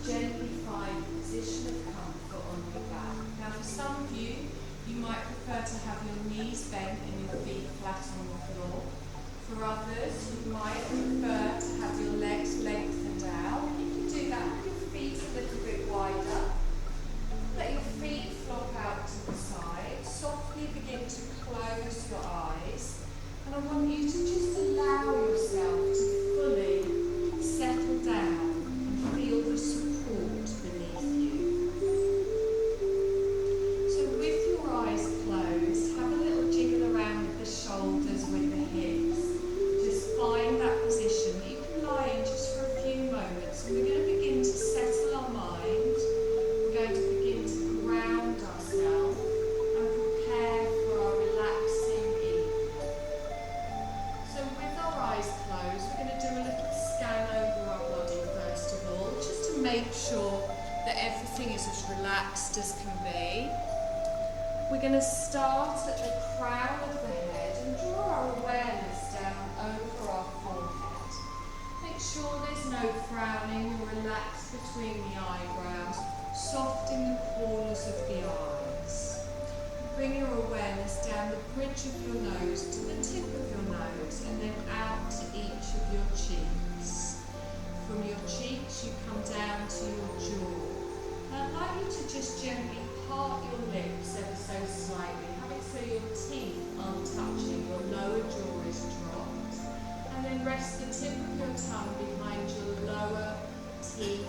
gently find a position of comfort on your back. Now for some of you, you might prefer to have your knees bent and your feet flat on the floor. For others, you might prefer to have your legs lengthened out. You can do that with your feet a little bit wider. Let your feet flop out to the side. Softly begin to close your eyes. And I want you to just allow yourself to fully settle down and feel the support beneath you. So with your eyes closed, have a little jiggle around with the shoulders, with the hips. Just find that position that you can lie in just for a few moments. And we're going to begin to settle our mind. We're going to begin to ground ourselves and prepare for our relaxing evening. So with our eyes closed, we're going to do a little scan over our body first of all, just to make sure that everything is as relaxed as can be. We're going to start at the crown of the head and draw our awareness down over our forehead. Make sure there's no frowning or relax between the eyebrows, soft in the corners of the eyes. Bring your awareness down the bridge of your nose to the tip of your nose and then out to each of your cheeks. From your cheeks you come down to your jaw. Now I'd like you to just gently part your lips ever so slightly, have it so your teeth aren't touching, your lower jaw is dropped. And then rest the tip of your tongue behind your lower teeth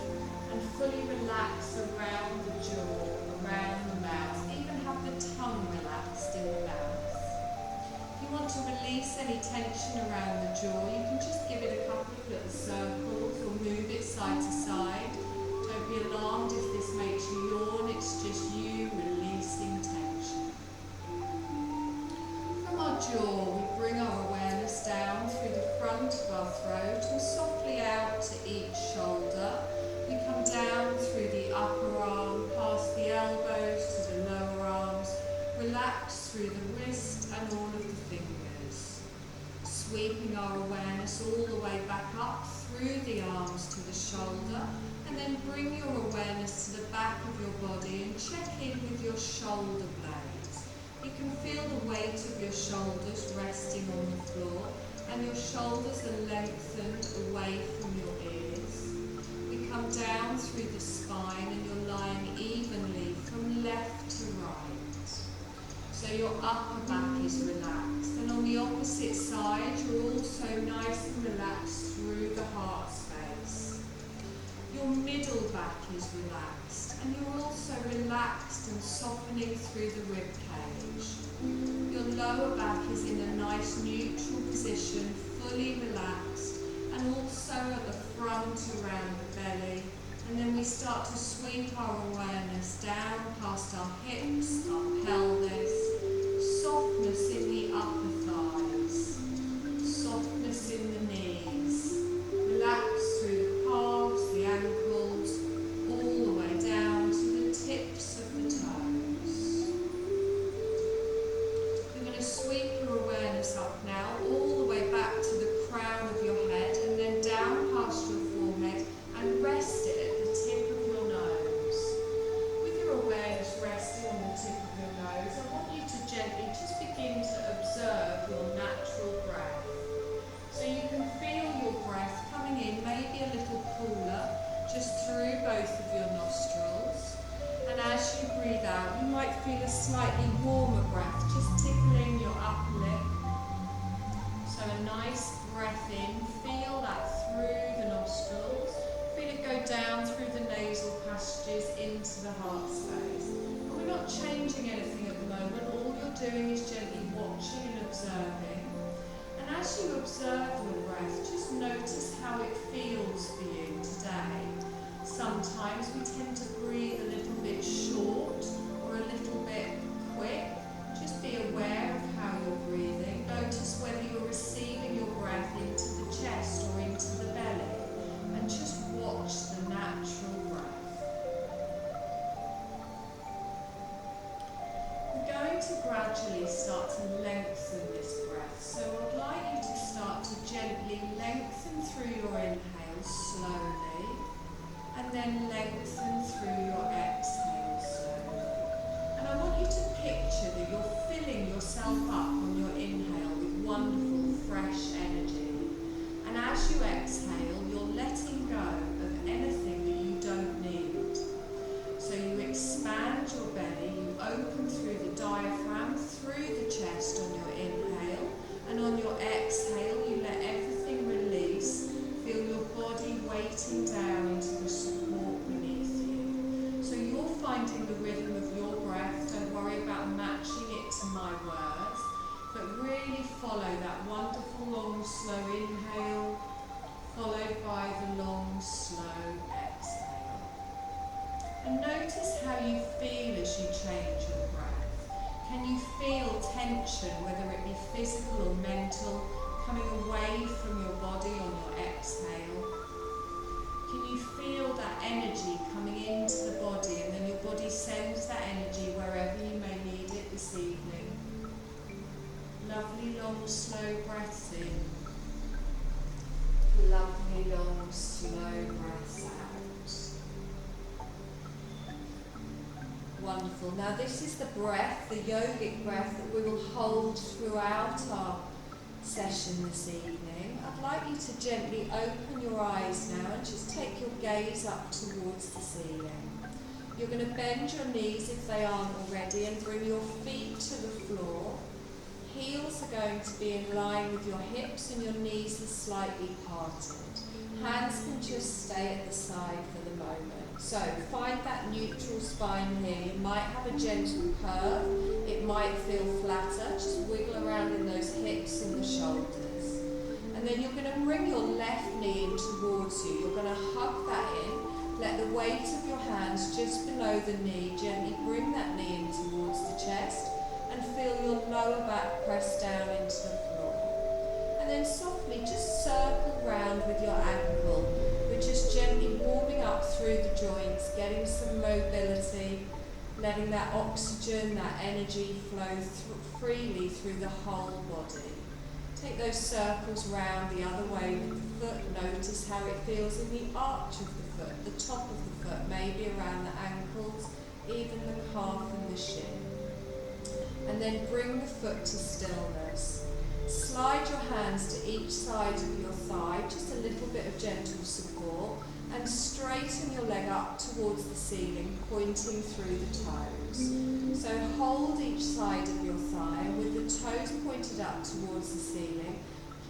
and fully relax around the jaw, around the mouth. Even have the tongue relaxed in the mouth. If you want to release any tension around the jaw, you can just give it a couple of little circles or move it side to side. Don't be alarmed if this makes you yawn, it's just you releasing tension. From our jaw, we bring our awareness down through the front of our throat and softly out to each shoulder. We come down through the upper arm, past the elbows to the lower arms, relax through the wrist and all of the fingers. Sweeping our awareness all the way back up through the arms to the shoulder, and then bring your awareness to the back of your body and check in with your shoulder blades. You can feel the weight of your shoulders resting on the floor, and your shoulders are lengthened away from your ears. We come down through the spine and you're lying evenly from left to right. So your upper back is relaxed, and on the opposite side you're also nice and relaxed through the heart space. Your middle back is relaxed, and you're also relaxed and softening through the rib cage. Your lower back is in a nice neutral position, fully relaxed, and also at the front around the belly. And then we start to sweep our awareness down past our hips, our pelvis, softness in the upper thighs, softness in the knees. Relax through the calves, the ankles, all the way down to the tips of the toes. You're going to sweep your awareness up now, all the way back to the crown of your head, and then down past your forehead, and rest it at the tip of your nose. With your awareness resting on the tip of your nose, I want you to gently just begin to observe your natural breath. So you can feel your breath coming in, maybe a little cooler, just through both of your nostrils. And as you breathe out, you might feel a slightly warmer breath, just tickling your upper lip. So a nice breath in, feel that through the nostrils. Feel it go down through the nasal passages into the heart space. But we're not changing anything at the moment. All you're doing is gently watching and observing. And as you observe your breath, just notice how it feels for you today. Sometimes we tend to breathe a little bit short or a little bit quick. Just be aware of how you're breathing. Notice whether you're receiving your breath into the chest or into the belly. And just watch the natural breath. We're going to gradually start to lengthen this breath. So I'd like you to start to gently lengthen through your inhale slowly. And and then lengthen through your exhale slowly. And I want you to picture that you're filling yourself up on your inhale with wonderful, fresh energy. And as you exhale, you're letting go of anything that you don't need. So you expand your belly, you open through the diaphragm, through the chest on your inhale, and on your exhale, you let everything release. Feel your body weighting down into the support beneath you. So you're finding the rhythm of your breath. Don't worry about matching it to my words, but really follow that wonderful long slow inhale, followed by the long slow exhale. And notice how you feel as you change your breath. Can you feel tension, whether it be physical or mental, coming away from your body on your exhale? Can you feel that energy coming into the body, and then your body sends that energy wherever you may need it this evening? Lovely long slow breaths in. Lovely long slow breaths out. Wonderful. Now this is the breath, the yogic breath that we will hold throughout our session this evening. I'd like you to gently open your eyes now and just take your gaze up towards the ceiling. You're going to bend your knees if they aren't already and bring your feet to the floor. Heels are going to be in line with your hips and your knees are slightly parted. Hands can just stay at the side for the moment. So find that neutral spine here. You might have a gentle curve. It might feel flatter. Just wiggle around in those hips and the shoulders. And then you're going to bring your left knee in towards you. You're going to hug that in. Let the weight of your hands just below the knee. Gently bring that knee in towards the chest. And feel your lower back press down into the floor. And then softly just circle round with your ankle. We're just gently warming up through the joints, getting some mobility, letting that oxygen, that energy flow freely through the whole body. Take those circles round the other way with the foot. Notice how it feels in the arch of the foot, the top of the foot, maybe around the ankles, even the calf and the shin. And then bring the foot to stillness. Slide your hands to each side of your thigh, just a little bit of gentle support, and straighten your leg up towards the ceiling, pointing through the toes. So hold each side of your thigh, and with the toes pointed up towards the ceiling,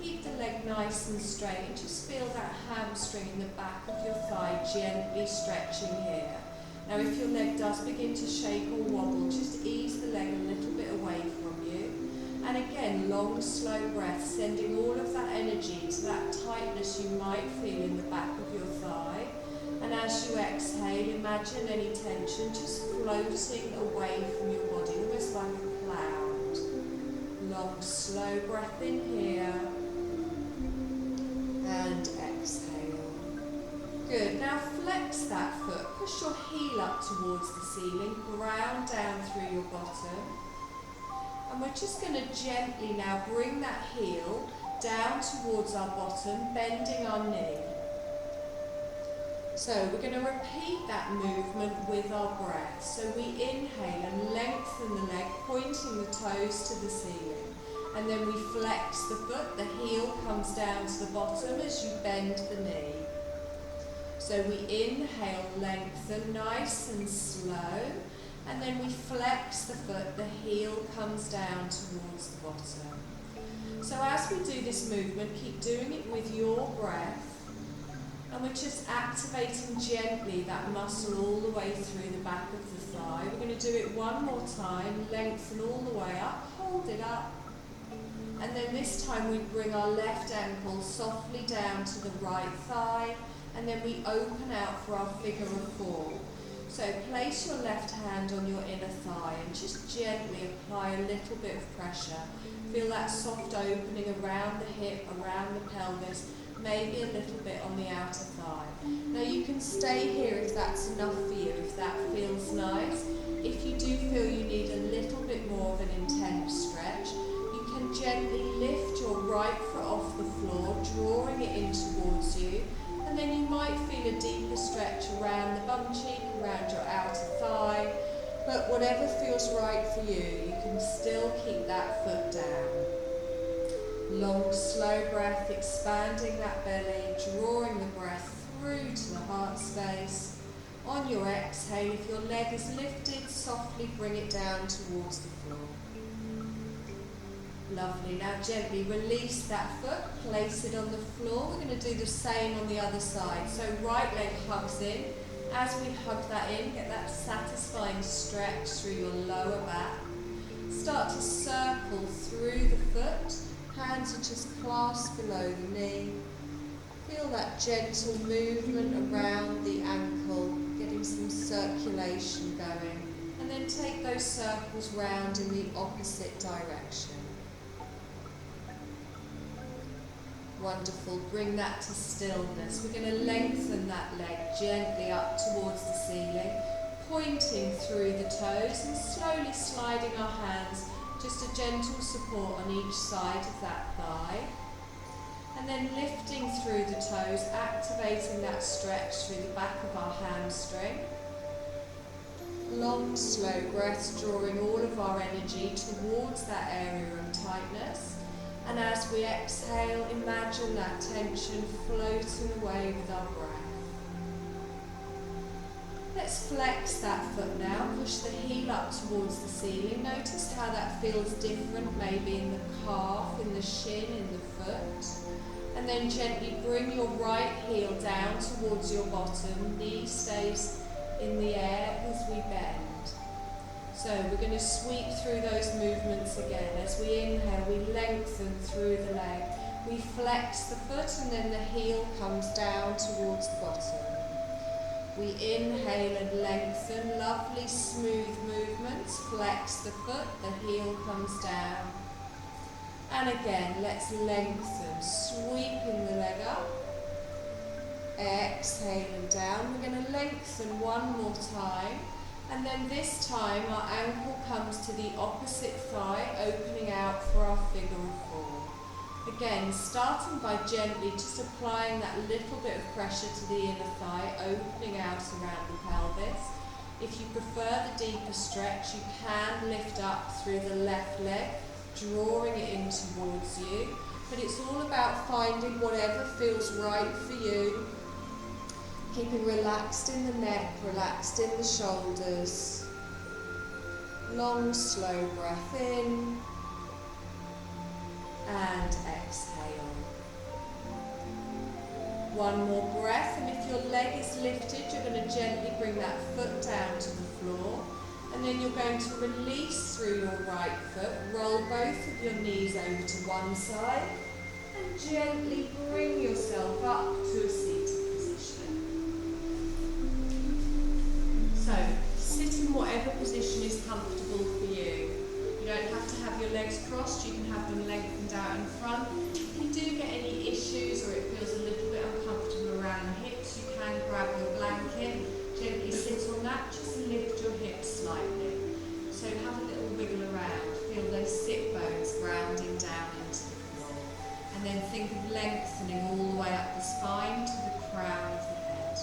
keep the leg nice and straight, and just feel that hamstring in the back of your thigh gently stretching here. Now if your leg does begin to shake or wobble, just ease the leg a little bit away from you. And again, long, slow breath, sending all of that energy to that tightness you might feel in the back of your thigh. And as you exhale, imagine any tension just floating away from your body, almost like a cloud. Long, slow breath in here. And exhale. Good. Now flex that foot. Push your heel up towards the ceiling. Ground down through your bottom. And we're just going to gently now bring that heel down towards our bottom, bending our knee. So we're going to repeat that movement with our breath. So we inhale and lengthen the leg, pointing the toes to the ceiling. And then we flex the foot, the heel comes down to the bottom as you bend the knee. So we inhale, lengthen, nice and slow. And then we flex the foot, the heel comes down towards the bottom. So as we do this movement, keep doing it with your breath. And we're just activating gently that muscle all the way through the back of the thigh. We're going to do it one more time, lengthen all the way up, hold it up. And then this time we bring our left ankle softly down to the right thigh. And then we open out for our figure of four. So place your left hand on your inner thigh and just gently apply a little bit of pressure. Feel that soft opening around the hip, around the pelvis, maybe a little bit on the outer thigh. Now you can stay here if that's enough for you, if that feels nice. If you do feel you need a little bit more of an intense stretch, you can gently lift your right foot off the floor, drawing it in towards you. And then you might feel a deeper stretch around the bum cheek, around your outer thigh, but whatever feels right for you, you can still keep that foot down. Long, slow breath, expanding that belly, drawing the breath through to the heart space. On your exhale, if your leg is lifted, softly bring it down towards the floor. Lovely. Now gently release that foot, place it on the floor. We're going to do the same on the other side. So right leg hugs in. As we hug that in, get that satisfying stretch through your lower back. Start to circle through the foot. Hands are just clasped below the knee. Feel that gentle movement around the ankle, getting some circulation going. And then take those circles round in the opposite direction. Wonderful. Bring that to stillness. We're going to lengthen that leg gently up towards the ceiling, pointing through the toes and slowly sliding our hands, just a gentle support on each side of that thigh. And then lifting through the toes, activating that stretch through the back of our hamstring. Long, slow breaths, drawing all of our energy towards that area of tightness. And as we exhale, imagine that tension floating away with our breath. Let's flex that foot now, push the heel up towards the ceiling. Notice how that feels different, maybe in the calf, in the shin, in the foot. And then gently bring your right heel down towards your bottom. Knee stays in the air as we bend. So we're going to sweep through those movements again. As we inhale, we lengthen through the leg. We flex the foot and then the heel comes down towards the bottom. We inhale and lengthen, lovely smooth movements. Flex the foot, the heel comes down. And again, let's lengthen, sweeping the leg up. Exhaling down. We're going to lengthen one more time. And then this time our ankle comes to the opposite thigh, opening out for our figure of four. Again, starting by gently just applying that little bit of pressure to the inner thigh, opening out around the pelvis. If you prefer the deeper stretch, you can lift up through the left leg, drawing it in towards you. But it's all about finding whatever feels right for you. Keeping relaxed in the neck, relaxed in the shoulders. Long, slow breath in and exhale. One more breath, and if your leg is lifted, you're going to gently bring that foot down to the floor. And then you're going to release through your right foot, roll both of your knees over to one side, and gently bring yourself up to a seated position. So, sit in whatever position is comfortable for you. You don't have to have your legs crossed, you can have them lengthened out in front. If you do get any issues or it feels a little bit uncomfortable around the hips, you can grab your blanket, gently sit on that, just lift your hips slightly. So have a little wiggle around, feel those sit bones grounding down into the floor. And then think of lengthening all the way up the spine to the crown of the head.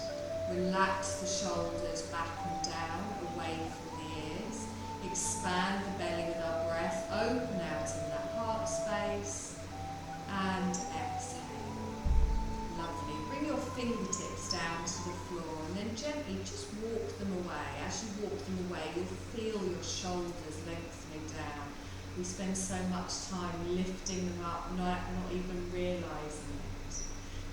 Relax the shoulders back and down, away from the ears. Expand the belly with our breath, open out in that heart space. And exhale. Lovely. Bring your fingertips down to the floor and then gently just walk them away. As you walk them away, you'll feel your shoulders lengthening down. We spend so much time lifting them up, not even realising it.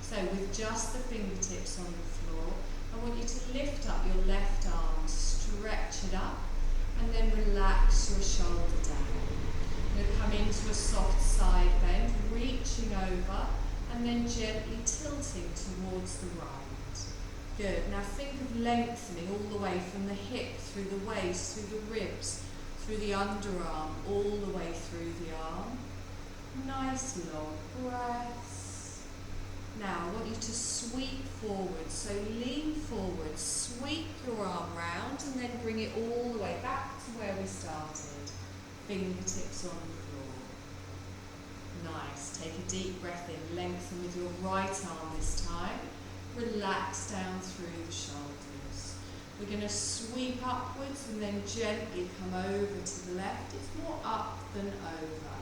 So with just the fingertips on the floor, I want you to lift up your left arm, stretch it up, and then relax your shoulder down. You're going to come into a soft side bend, reaching over, and then gently tilting towards the right. Good. Now think of lengthening all the way from the hip, through the waist, through the ribs, through the underarm, all the way through the arm. Nice long breaths. Now I want you to sweep forward, so lean forward, sweep your arm round and then bring it all the way back to where we started. Fingertips on the floor. Nice. Take a deep breath in, lengthen with your right arm this time. Relax down through the shoulders. We're going to sweep upwards and then gently come over to the left. It's more up than over.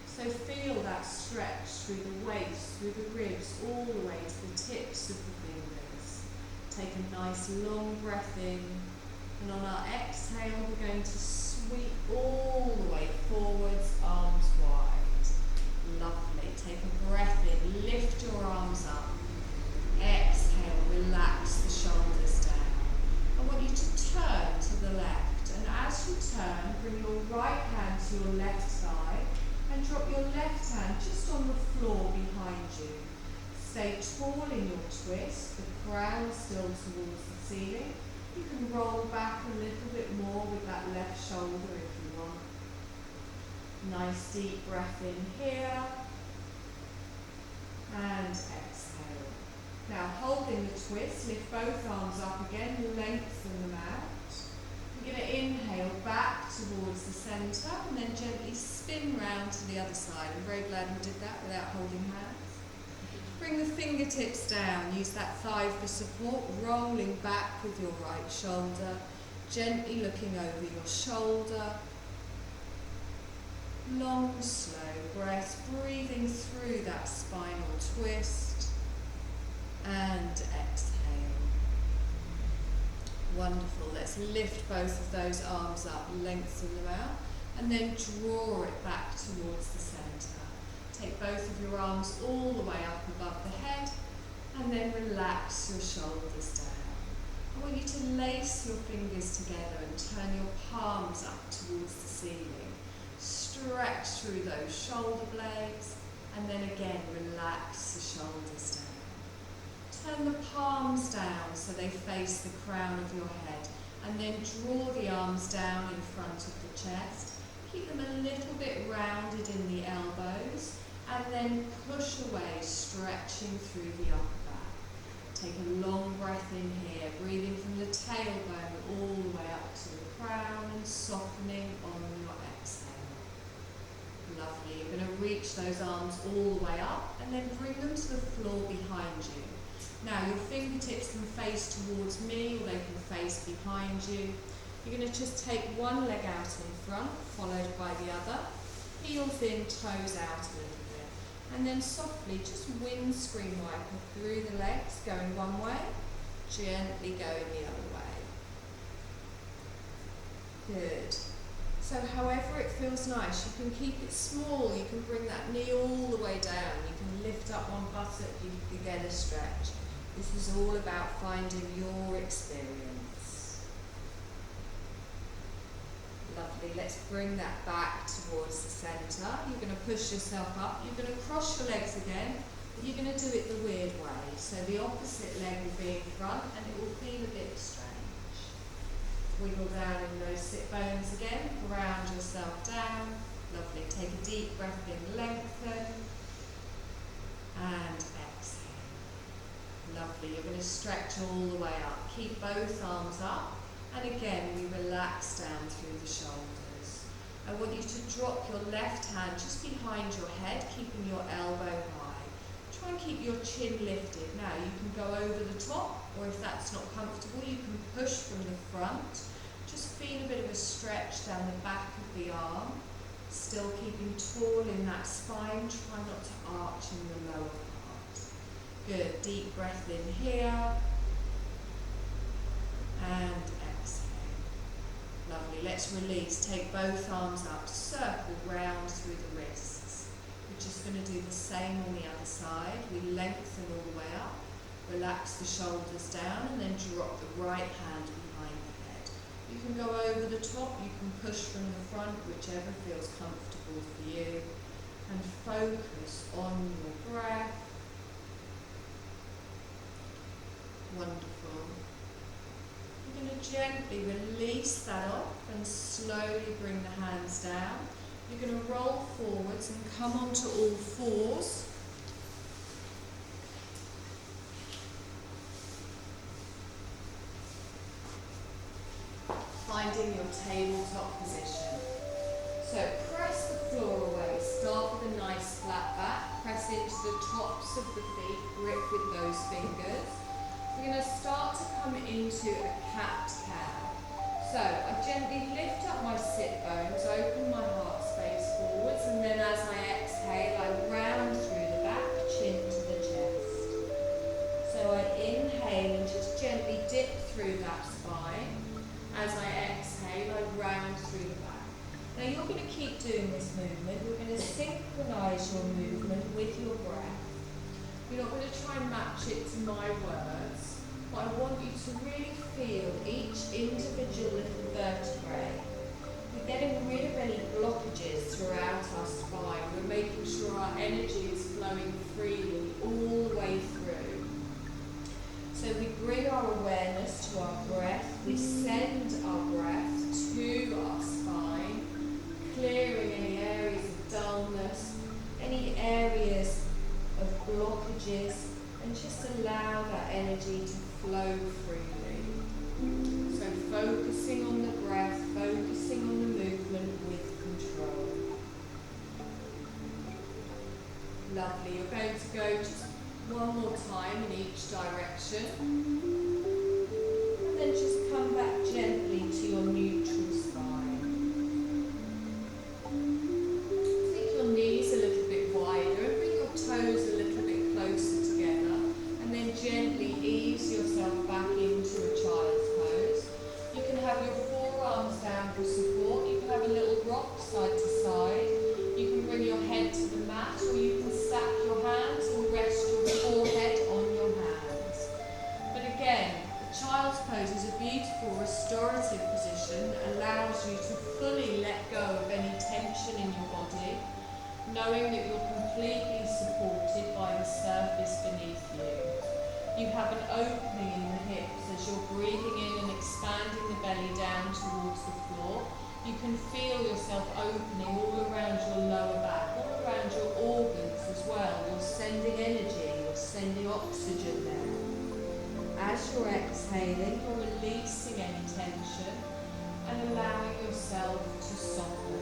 So feel that stretch through the waist, through the ribs, all the way to the tips of the fingers. Take a nice long breath in, and on our exhale we're going to sweep all the way forwards, arms wide. Lovely. Take a breath in, lift your arms up. Exhale, relax the shoulders down. I want you to turn to the left, and as you turn, bring your right hand to your left thigh and drop your left hand just on the floor behind you. Stay tall in your twist, the crown still towards the ceiling. You can roll back a little bit more with that left shoulder if you want. Nice deep breath in here and exhale. Now holding the twist, lift both arms up again, lengthen them out. We're going to inhale back towards the centre and then gently spin round to the other side. I'm very glad we did that without holding hands. Bring the fingertips down, use that thigh for support, rolling back with your right shoulder, gently looking over your shoulder. Long, slow breath, breathing through that spinal twist, and exhale. Wonderful. Let's lift both of those arms up, lengthen them out, and then draw it back towards the centre. Take both of your arms all the way up above the head, and then relax your shoulders down. I want you to lace your fingers together and turn your palms up towards the ceiling. Stretch through those shoulder blades, and then again relax the shoulders down. Turn the palms down so they face the crown of your head, and then draw the arms down in front of the chest. Keep them a little bit rounded in the elbows, and then push away, stretching through the upper back. Take a long breath in here, breathing from the tailbone all the way up to the crown and softening on your exhale. Lovely. You're going to reach those arms all the way up and then bring them to the floor behind you. Now your fingertips can face towards me or they can face behind you. You're going to just take one leg out in front, followed by the other. Heels in, toes out a little bit. And then softly, just windscreen wiper through the legs, going one way, gently going the other way. Good. So however it feels nice, you can keep it small, you can bring that knee all the way down, you can lift up one buttock, you can get a stretch. This is all about finding your experience. Lovely, let's bring that back towards the centre. You're going to push yourself up, you're going to cross your legs again, but you're going to do it the weird way. So the opposite leg will be in front and it will feel a bit strange. Wiggle down in those sit bones again, ground yourself down. Lovely, take a deep breath in, lengthen, and exhale. Lovely, you're going to stretch all the way up. Keep both arms up, and again we relax down through the shoulders. I want you to drop your left hand just behind your head, keeping your elbow high. Try and keep your chin lifted. Now you can go over the top, or if that's not comfortable, you can push from the front. Just feel a bit of a stretch down the back of the arm. Still keeping tall in that spine. Try not to arch in the lower part. Good. Deep breath in here. And exhale. Lovely. Let's release. Take both arms up. Circle round through the wrists. We're just going to do the same on the other side. We lengthen all the way up. Relax the shoulders down and then drop the right hand behind the head. You can go over the top, you can push from the front, whichever feels comfortable for you. And focus on your breath. Wonderful. You're going to gently release that off and slowly bring the hands down. You're going to roll forwards and come onto all fours. Finding your tabletop position. So press the floor away. Start with a nice flat back. Press into the tops of the feet. Grip with those fingers. We're going to start to come into a cat-cow. So I gently lift up my sit bones, open my heart space forwards, and then as I exhale, I round through the back, chin to the chest. So I inhale and just gently dip through that spine. As I exhale, I round through the back. Now you're going to keep doing this movement. We're going to synchronise your movement with your breath. You're not going to try and match it to my words, but I want you to really feel each individual little vertebrae. We're getting rid of any blockages throughout our spine. We're making sure our energy is flowing freely all the way through. So we bring our awareness to our breath. We send our breath to our spine, clearing any areas of dullness, any areas of blockages, and just allow that energy to flow freely. So focusing on the breath, focusing on the movement with control. Lovely. You're going to go just one more time in each direction. And then just come back gently to your neutral spine. Take your knees a little bit wider and bring your toes a little bit closer together. And then gently ease yourself back into a child's pose. You can have your forearms down for support. You can have a little rock side to side. You can bring your head to the mat, or you can stack your hands and rest your forehead on your hands. But again, the child's pose is a beautiful restorative position that allows you to fully let go of any tension in your body, knowing that you're completely supported by the surface beneath you. You have an opening in the hips as you're breathing in and expanding the belly down towards the floor. You can feel yourself opening all around your lower back, all around your organs as well. You're sending energy, you're sending oxygen there. As you're exhaling, you're releasing any tension and allowing yourself to soften.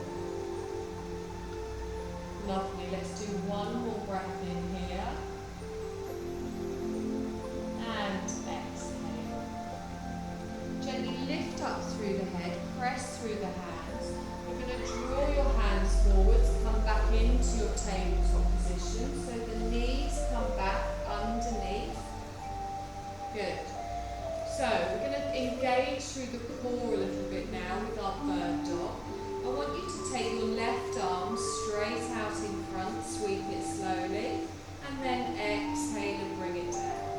Lovely. Let's do one more breath in here. And exhale. Gently lift up through the head, press through the hands. You're going to draw your hands forwards, come back into your tabletop position. So the knees come back underneath. Good. So we're going to engage through the core a little bit now with our bird dog. I want you to take your left arm straight out in front, sweep it slowly, and then exhale and bring it down.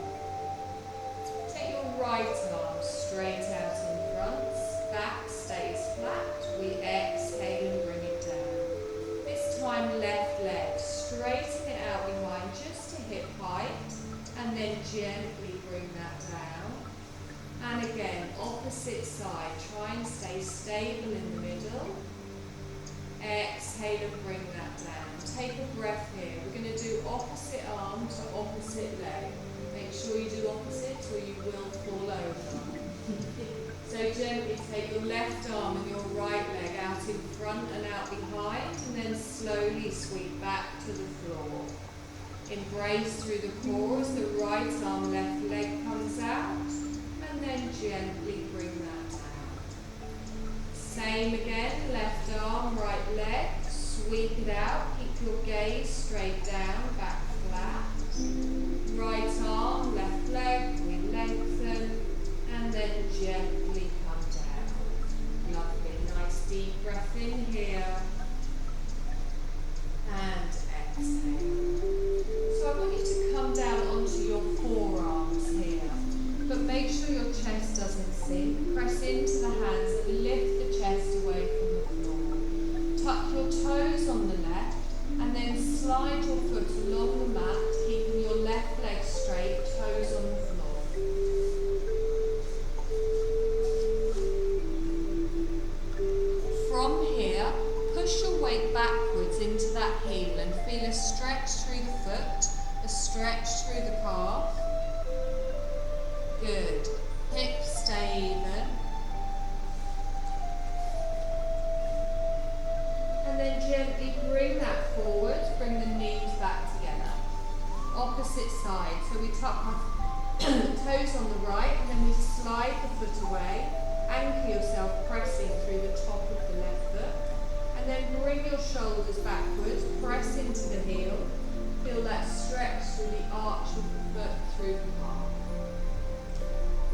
Take your right arm straight out in front, back stays flat, we exhale and bring it down. This time left leg, straighten it out behind just to hip height, and then gently bring that down. And again, opposite side, try and stay stable in the middle. Exhale and bring that down. Take a breath here. We're going to do opposite arm to opposite leg. Make sure you do opposite or you will fall over. So gently take your left arm and your right leg out in front and out behind, and then slowly sweep back to the floor. Embrace through the core as the right arm, left leg comes out, and then gently bring that down. Same again, left arm, right leg, sweep it out, keep your gaze straight down, back flat. Right arm, left leg, we lengthen, and then gently come down. Lovely, nice deep breath in here, and exhale. So I want you to come down onto your forearms here, but make sure your chest doesn't sink. Press into the hands and lift the chest away from the floor. Tuck your toes on the left, and then slide your foot along the mat, keeping your left leg straight, toes on the floor. From here, push your weight backwards into that heel and feel a stretch through the foot, a stretch through the calf. Good. Hips stay even. And then gently bring that forward, bring the knees back together. Opposite side, so we tuck our toes on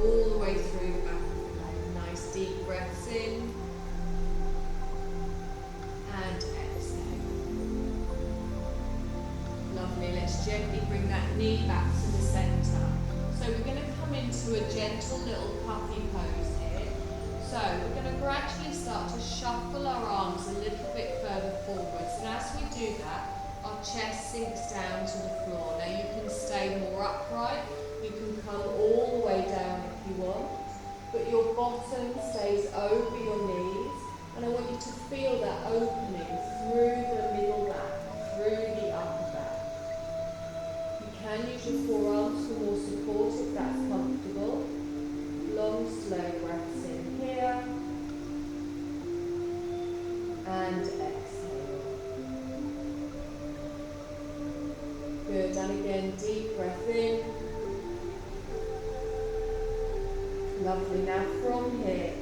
all the way through the back of the leg. Nice deep breaths in and exhale. Lovely, let's gently bring that knee back to the centre. So we're going to come into a gentle little puppy pose here. So we're going to gradually start to shuffle our arms a little bit further forwards, and as we do that, our chest sinks down to the floor. Now you can stay more upright, you can come all the way down if you want, but your bottom stays over your knees, and I want you to feel that opening through the middle back, through the upper back. You can use your forearms for more support if that's comfortable. Long, slow breaths in here, and exhale. Good, and again, deep breath in. Lovely, now from here,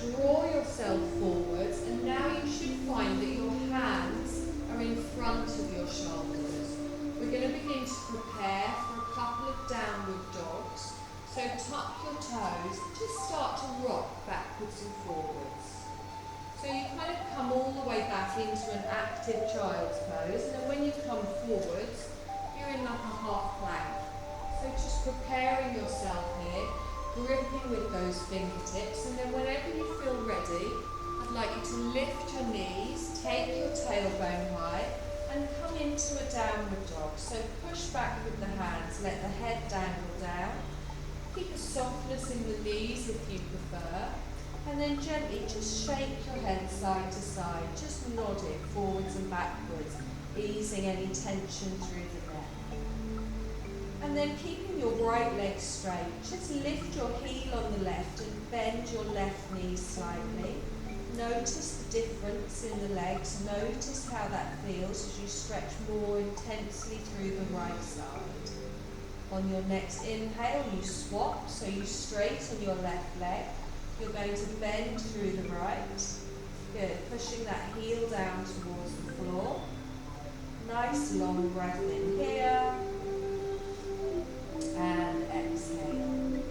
draw yourself forwards, and now you should find that your hands are in front of your shoulders. We're going to begin to prepare for a couple of downward dogs. So tuck your toes, just start to rock backwards and forwards. So you kind of come all the way back into an active child's pose, and then when you come forwards, you're in like a half plank. So just preparing yourself here, gripping with those fingertips, and then whenever you feel ready, I'd like you to lift your knees, take your tailbone high, and come into a downward dog. So push back with the hands, let the head dangle down. Keep a softness in the knees if you prefer, and then gently just shake your head side to side, just nod it forwards and backwards, easing any tension through the neck. And then keeping your right leg straight, just lift your heel on the left and bend your left knee slightly. Notice the difference in the legs, notice how that feels as you stretch more intensely through the right side. On your next inhale, you swap, so you straighten your left leg. You're going to bend through the right. Good, pushing that heel down towards the floor. Nice long breath in here. And exhale.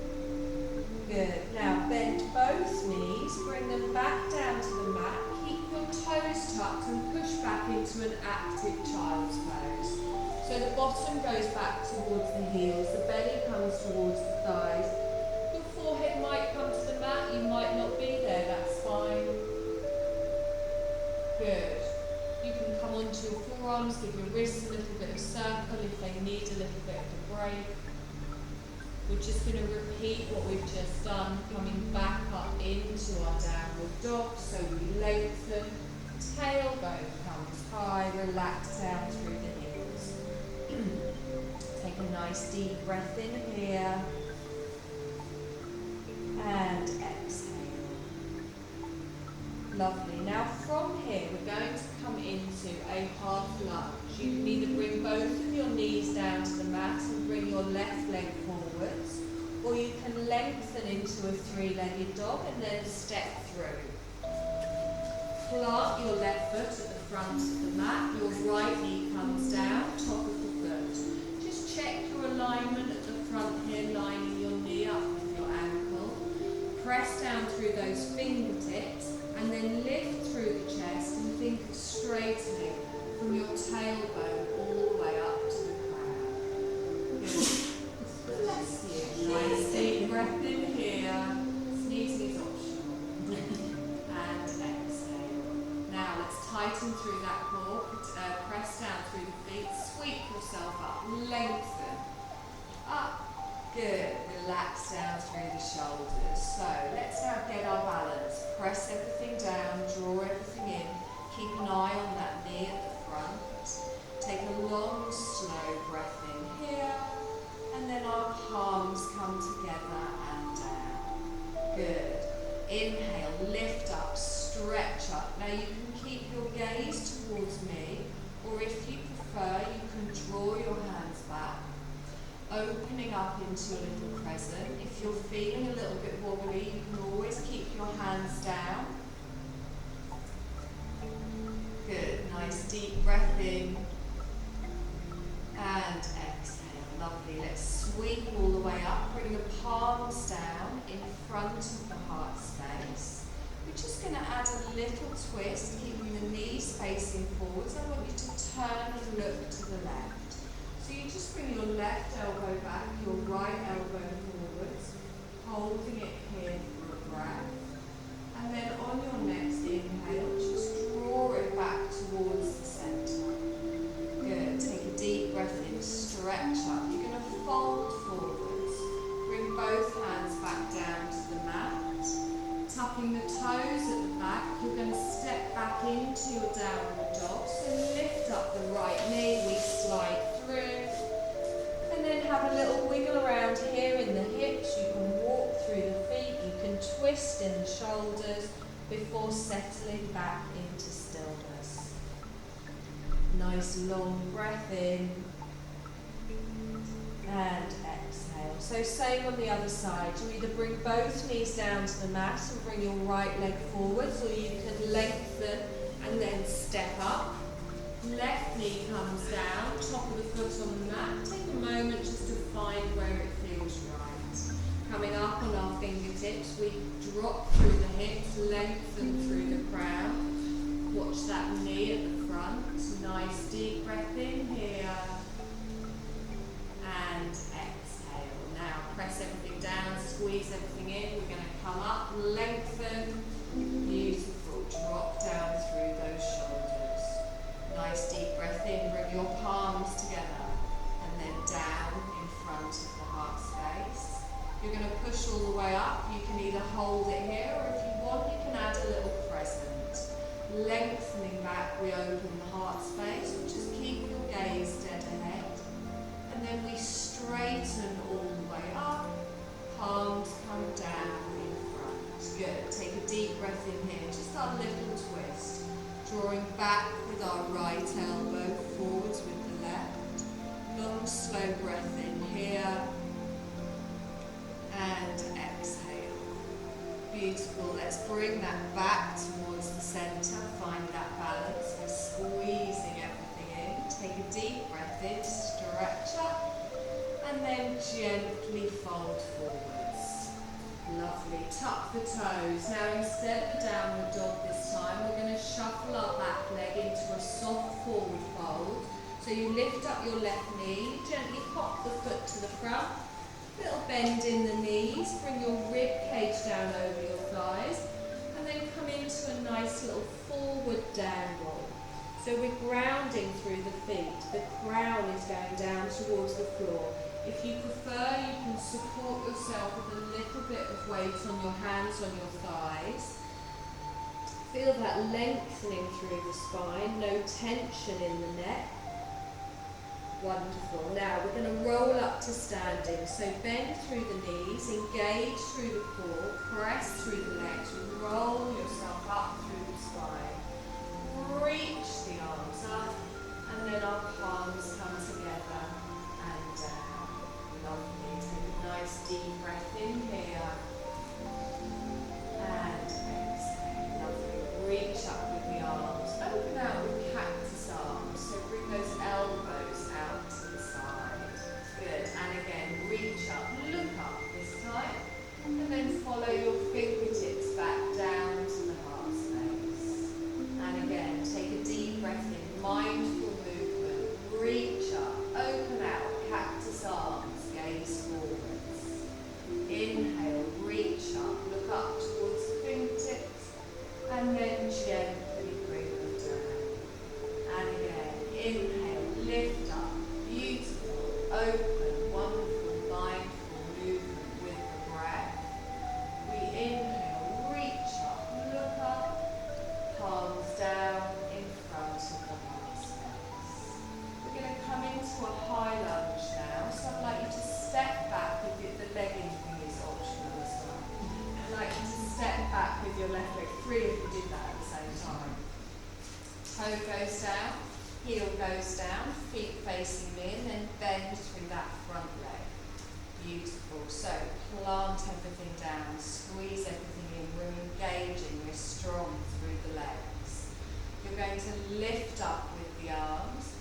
Good, now bend both knees, bring them back down to the mat. Keep your toes tucked and push back into an active child's pose. So the bottom goes back towards the heels, the belly comes towards the thighs. Your forehead might come to the mat, you might not be there, that's fine. Good. You can come onto your forearms, give your wrists a little bit of circle if they need a little bit of a break. We're just going to repeat what we've just done, coming back up into our downward dog, so we lengthen, tailbone comes high, relax down through the knees. Take a nice deep breath in here and exhale. Lovely. Now from here we're going to come into a half lunge. You can either bring both of your knees down to the mat and bring your left leg forwards, or you can lengthen into a three-legged dog and then step through. Plant your left foot at the front of the mat, your right knee comes down, top of the foot. Just check your alignment at the front here, lining your knee up with your ankle. Press down through those fingertips and then lift through the chest and think of straightening from your tailbone all the way up to the crown. Good. Bless you. Nice deep breath in here. Sneezing is optional. And exhale. Now let's tighten through that core. Press down through the feet. Sweep yourself up. Lengthen. Up. Good. Relax down through the shoulders. So let's now get our balance. Press everything down. Draw everything in. Keep an eye on that knee at the front. Take a long, slow breath in here. And then our palms come together and down. Good. Inhale, lift up, stretch up. Now you can keep your gaze towards me, or if you prefer, you can draw your hands back, opening up into a little crescent. If you're feeling a little bit wobbly, you can always keep your hands down. Good, nice deep breath in and exhale. Lovely. Let's sweep all the way up. Bring the palms down front of the heart space. We're just going to add a little twist, keeping the knees facing forwards. I want you to turn and look to the left. So you just bring your left elbow back, your right elbow forwards, holding it here for a breath. And then on your next inhale, just draw it back towards the centre. Good. Take a deep breath in, stretch up. You're going to fold forwards. Bring both hands back down to the mat. Tucking the toes at the back, you're going to step back into your downward dog. So lift up the right knee, we slide through. And then have a little wiggle around here in the hips. You can walk through the feet, you can twist in the shoulders before settling back into stillness. Nice long breath in and exhale. So same on the other side. You either bring both knees down to the mat and bring your right leg forwards, or you can lengthen and then step up. Left knee comes down, top of the foot on the mat. Take a moment just to find where it feels right. Coming up on our fingertips, we drop through the hips, lengthen through the crown. Watch that knee at the front. Nice deep breath in here. And exhale. Now press everything down, squeeze everything in. We're going to come up, lengthen. Beautiful. Drop down through those shoulders. Nice deep breath in, bring your palms together and then down in front of the heart space. You're going to push all the way up. You can either hold it here, or if you want you can add a little crescent. Lengthening back, we open the heart space. Just keep your gaze dead ahead. And then we straighten all the way up. Palms come down in front. Good. Take a deep breath in here. Just our little twist. Drawing back with our right elbow, forwards with the left. Long, slow breath in here. And exhale. Beautiful. Let's bring that back towards the centre. Find that balance. We're squeezing everything in. Take a deep breath in, stretch up, and then gently fold forwards. Lovely. Tuck the toes. Now instead of the downward dog this time, we're going to shuffle our back leg into a soft forward fold. So you lift up your left knee, gently pop the foot to the front, little bend in the knees, bring your rib cage down over your thighs, and then come into a nice little forward down roll. So we're grounding through the feet. The crown is going down towards the floor. If you prefer, you can support yourself with a little bit of weight on your hands, on your thighs. Feel that lengthening through the spine, no tension in the neck. Wonderful. Now we're going to roll up to standing. So bend through the knees, engage through the core, press through the legs, roll yourself up through the spine. Reach the arms up, and then our palms come together and down. Lovely. Take a nice deep breath in here. And exhale. Lovely. Reach up with the arms. Open out with cactus arms. So bring those elbows out to the side. Good. And again, reach up. Look up this time. And then follow your fingertips back down to the heart space. And again, take a deep breath in. Mindful movement. Reach up. Open out. Cactus arms. Gaze forwards. Inhale. Reach up. Look up towards the fingertips. And then gently bring them down. And again, inhale, lift up, beautiful, open, wonderful, mindful movement with the breath. We inhale, reach up, look up, palms down in front of the heart space. We're going to come into a high lunge now, so I'd like you to step back with the legging thing is optional as well. I'd like you to step back with your left leg. 3 if you did that at the same time. Toe goes down, heel goes down, feet facing in, then bend through that front leg. Beautiful. So plant everything down, squeeze everything in. We're engaging, we're strong through the legs. You're going to lift up with the arms,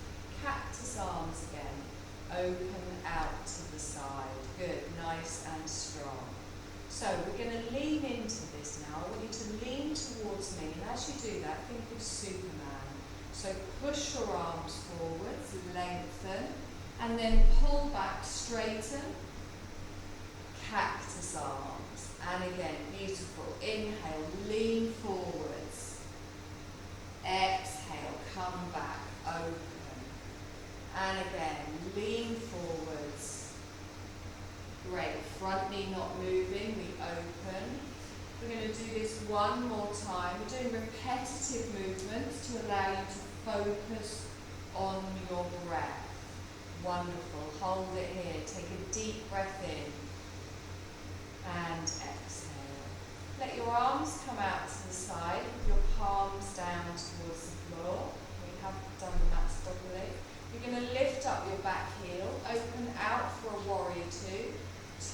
cactus arms again, open out to the side. Good, nice and strong. So we're going to lean into this now. I want you to lean towards me, and as you do that, think of Superman. So push your arms forwards, lengthen, and then pull back, straighten, cactus arms. And again, beautiful. Inhale, lean forwards. Exhale, come back, open. And again, lean forwards. Great, front knee not moving, we open. We're going to do this one more time. We're doing repetitive movements to allow you to focus on your breath. Wonderful, hold it here. Take a deep breath in and exhale. Let your arms come out to the side, your palms down towards the floor. We have done the mats properly. You're going to lift up your back heel, open out for a warrior two,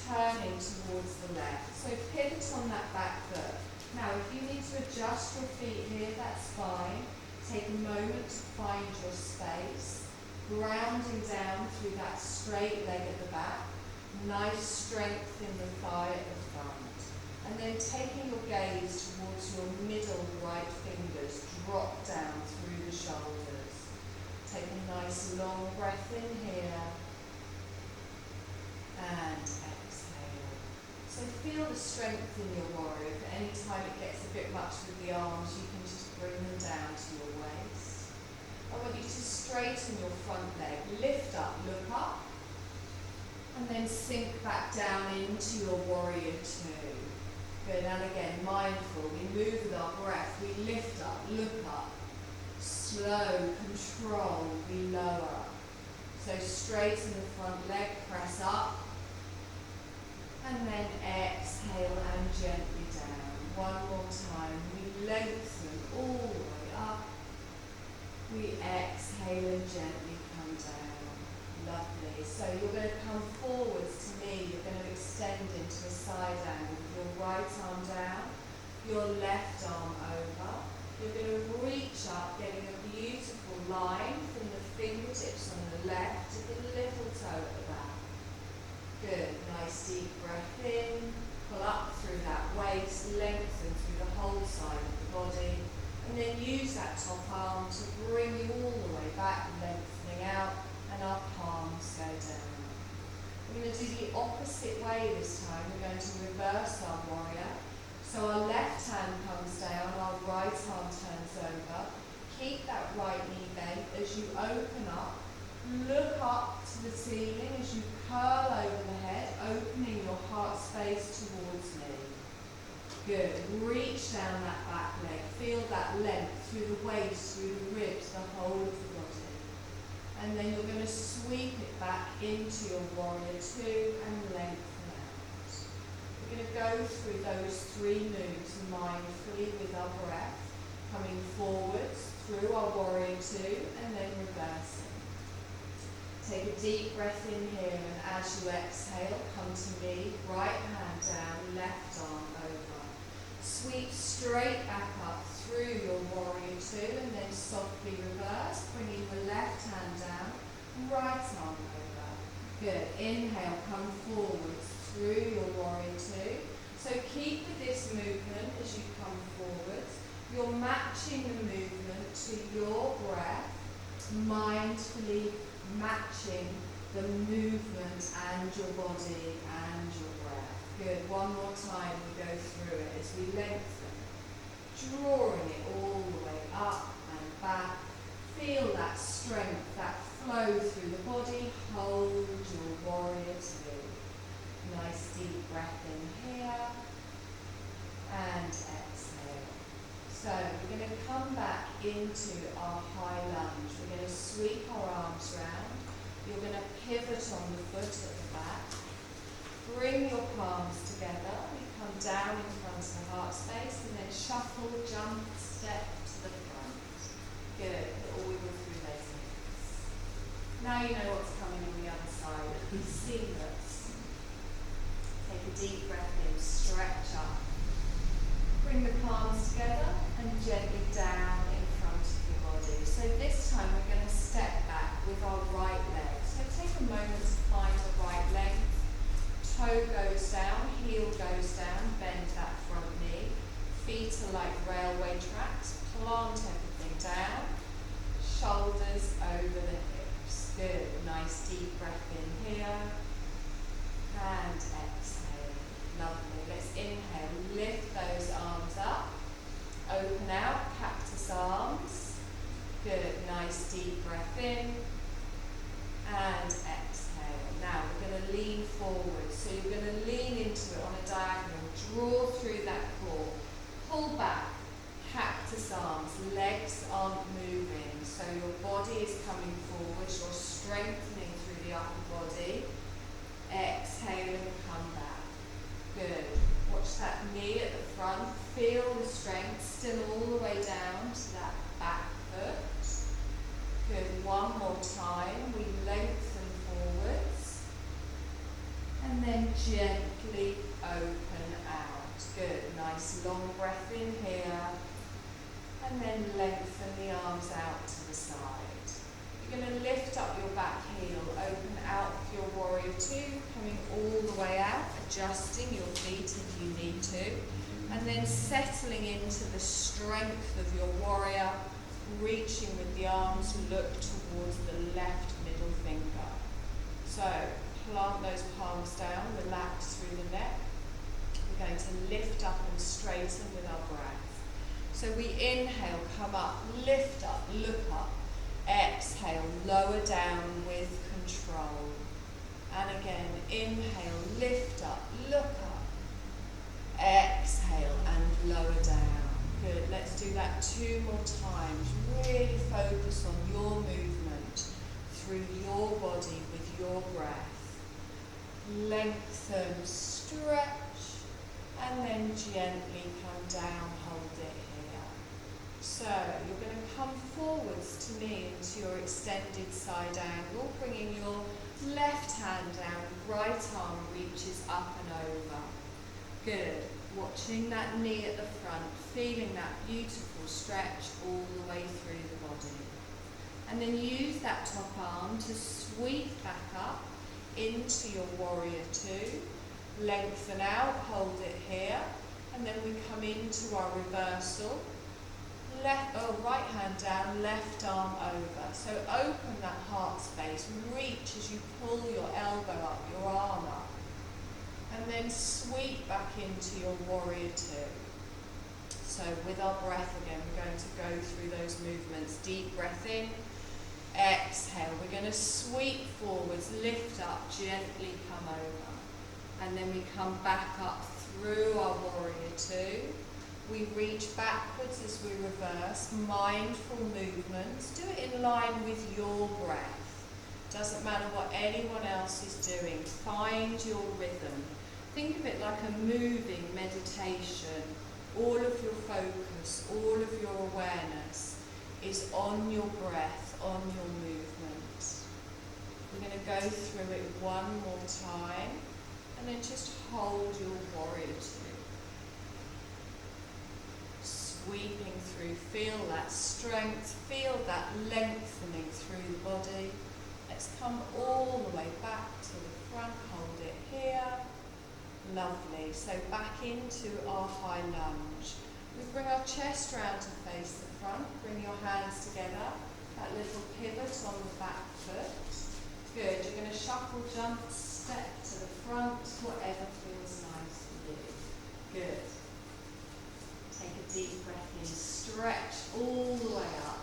turning towards the left. So pivot on that back foot. Now if you need to adjust your feet here, that's fine. Take a moment to find your space, grounding down through that straight leg at the back. Nice strength in the thigh at the front. And then taking your gaze towards your middle right fingers, drop down through the shoulders. Take a nice long breath in here and exhale. So feel the strength in your warrior. If at any time it gets a bit much with the arms, you can just bring them down to your waist. I want you to straighten your front leg, lift up, look up, and then sink back down into your warrior two. Good, and again, mindful, we move with our breath, we lift up, look up, slow, control, we lower. So straighten the front leg, press up, and then exhale and gently down. One more time, we lengthen all the way up, we exhale and gently come down. Lovely. So you're going to come forwards to me. You're going to extend into a side angle with your right arm down, your left arm over. You're going to reach up, getting a beautiful line from the fingertips on the left to the little toe at the back. Good. Nice deep breath in. Pull up through that waist, lengthen through the whole side of the body. And then use that top arm to bring you all the way back, lengthening out. And our palms go down. We're going to do the opposite way this time. We're going to reverse our warrior. So our left hand comes down, our right arm turns over. Keep that right knee bent as you open up. Look up to the ceiling as you curl over the head, opening your heart space towards me. Good. Reach down that back leg. Feel that length through the waist, through the ribs, the whole of the body. And then you're going to sweep it back into your warrior two and lengthen out. We're going to go through those three moves mindfully with our breath, coming forwards through our warrior two and then reversing. Take a deep breath in here, and as you exhale, come to me, right hand down, left arm over. Sweep straight back up through your warrior two and then softly reverse, bringing the left hand down, right arm over. Good. Inhale, come forwards through your warrior two. So keep with this movement as you come forwards. You're matching the movement to your breath, mindfully matching the movement and your body and your breath. Good. One more time we go through it as we lengthen, drawing it all the way up and back. Feel that strength, that flow through the body. Hold your warrior two. Nice deep breath in here and exhale. So we're going to come back into our high lunge. We're going to sweep our arms round. You're going to pivot on the foot at the back. Bring your palms together. We come down in front of the heart space and then shuffle, jump, step to the front. Good. Put all wiggle through those hips. Now you know what's coming on the other side. It'll be seamless. Take a deep breath in, stretch up. Bring the palms together and gently down in front of your body. So this time we're going to step back with our right leg. So take a moment to find the right length. Toe goes down, heel goes down. are like railway tracks. Plant everything down. Shoulders over the hips. Good. Nice deep breath in here. And exhale. Lovely. Let's inhale. Lift those arms up. Open out. Cactus arms. Good. Nice deep breath in. And exhale. Now we're going to lean forward. So you're going to lean into it on a diagonal. Draw through that core. Pull back. Cactus arms. Legs aren't moving. So your body is coming forward. You're strengthening through the upper body. Exhale and come back. Good. Watch that knee at the front. Feel the strength still all the way down to that back foot. Good. One more time. We lengthen forwards. And then gently open out. Good. Nice long breath in here. And then lengthen the arms out to the side. You're going to lift up your back heel, open out for your warrior two, coming all the way out, adjusting your feet if you need to, and then settling into the strength of your warrior, reaching with the arms, look towards the left middle finger. So, plant those palms down, relax through the neck. We're going to lift up and straighten with our breath. So we inhale, come up, lift up, look up. Exhale, lower down with control. And again, inhale, lift up, look up. Exhale and lower down. Good, let's do that 2 more times. Really focus on your movement through your body with your breath. Lengthen, stretch, and then gently come down, hold it here. So you're going to come forwards to me into your extended side angle, bringing your left hand down, right arm reaches up and over. Good. Watching that knee at the front, feeling that beautiful stretch all the way through the body. And then use that top arm to sweep back up into your warrior two. Lengthen out, hold it here, and then we come into our reversal. Right hand down, left arm over. So open that heart space, reach as you pull your elbow up, your arm up. And then sweep back into your warrior two. So with our breath again, we're going to go through those movements. Deep breath in, exhale. We're going to sweep forwards, lift up, gently come over. And then we come back up through our warrior two. We reach backwards as we reverse, mindful movements. Do it in line with your breath. Doesn't matter what anyone else is doing. Find your rhythm. Think of it like a moving meditation. All of your focus, all of your awareness is on your breath, on your movement. We're going to go through it one more time and then just hold your warrior two. Sweeping through, feel that strength, feel that lengthening through the body. Let's come all the way back to the front, hold it here. Lovely. So back into our high lunge. We bring our chest round to face the front, bring your hands together, that little pivot on the back foot. Good. You're going to shuffle, jump, step to the front, whatever feels nice for you. Good. Take a deep breath in, stretch all the way up,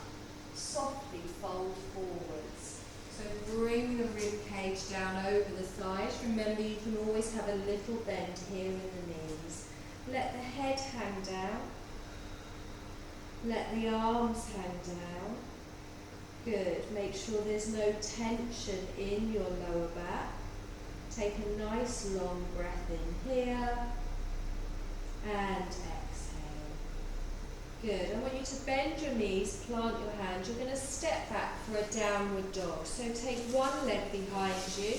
softly fold forwards. So bring the rib cage down over the thighs. Remember, you can always have a little bend here in the knees. Let the head hang down. Let the arms hang down. Good. Make sure there's no tension in your lower back. Take a nice long breath in here and exhale. Good. I want you to bend your knees, plant your hands. You're going to step back for a downward dog. So take one leg behind you,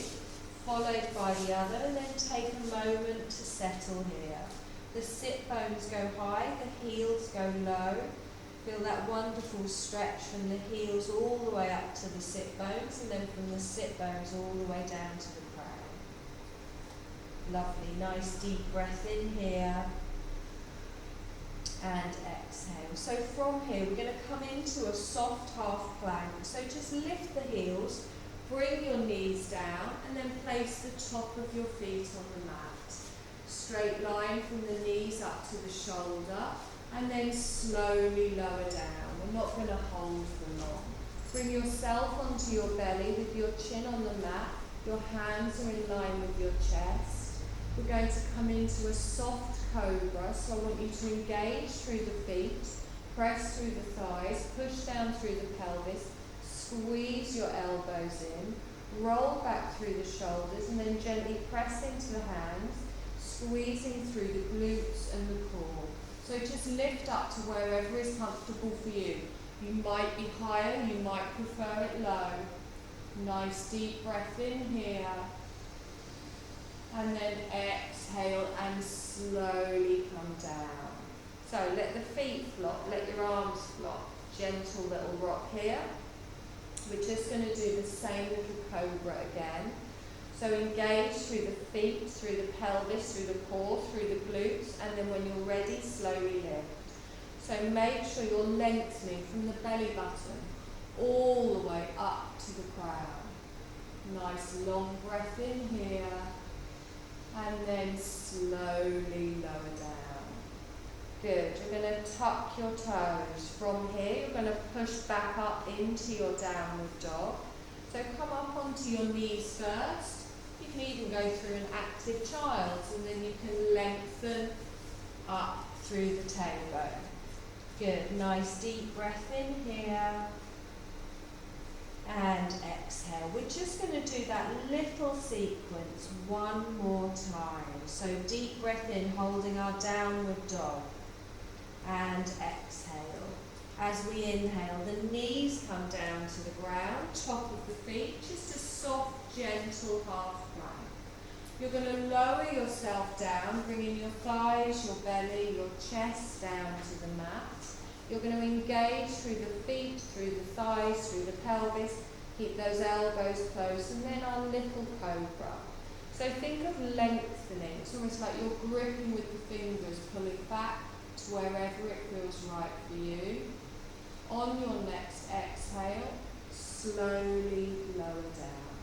followed by the other, and then take a moment to settle here. The sit bones go high, the heels go low. Feel that wonderful stretch from the heels all the way up to the sit bones, and then from the sit bones all the way down to the crown. Lovely. Nice deep breath in here. and exhale. So from here we're going to come into a soft half plank. So just lift the heels, bring your knees down and then place the top of your feet on the mat. Straight line from the knees up to the shoulder and then slowly lower down. We're not going to hold for long. Bring yourself onto your belly with your chin on the mat. Your hands are in line with your chest. We're going to come into a soft cobra, so I want you to engage through the feet, press through the thighs, push down through the pelvis, squeeze your elbows in, roll back through the shoulders and then gently press into the hands, squeezing through the glutes and the core. So just lift up to wherever is comfortable for you. You might be higher, you might prefer it low. Nice deep breath in here. And then exhale and slowly come down. So let the feet flop, let your arms flop. Gentle little rock here. We're just going to do the same little cobra again. So engage through the feet, through the pelvis, through the core, through the glutes, and then when you're ready, slowly lift. So make sure you're lengthening from the belly button all the way up to the crown. Nice long breath in here. And then slowly lower down. Good. You're going to tuck your toes. From here, you're going to push back up into your downward dog. So come up onto your knees first. You can even go through an active child, and then you can lengthen up through the tailbone. Good. Nice deep breath in here. And exhale. We're just going to do that little sequence one more time. So deep breath in, holding our downward dog. And exhale. As we inhale, the knees come down to the ground, top of the feet, just a soft, gentle half plank. You're going to lower yourself down, bringing your thighs, your belly, your chest down to the mat. You're going to engage through the feet, through the thighs, through the pelvis. Keep those elbows close, and then our little cobra. So think of lengthening. It's almost like you're gripping with the fingers, pulling back to wherever it feels right for you. On your next exhale, slowly lower down.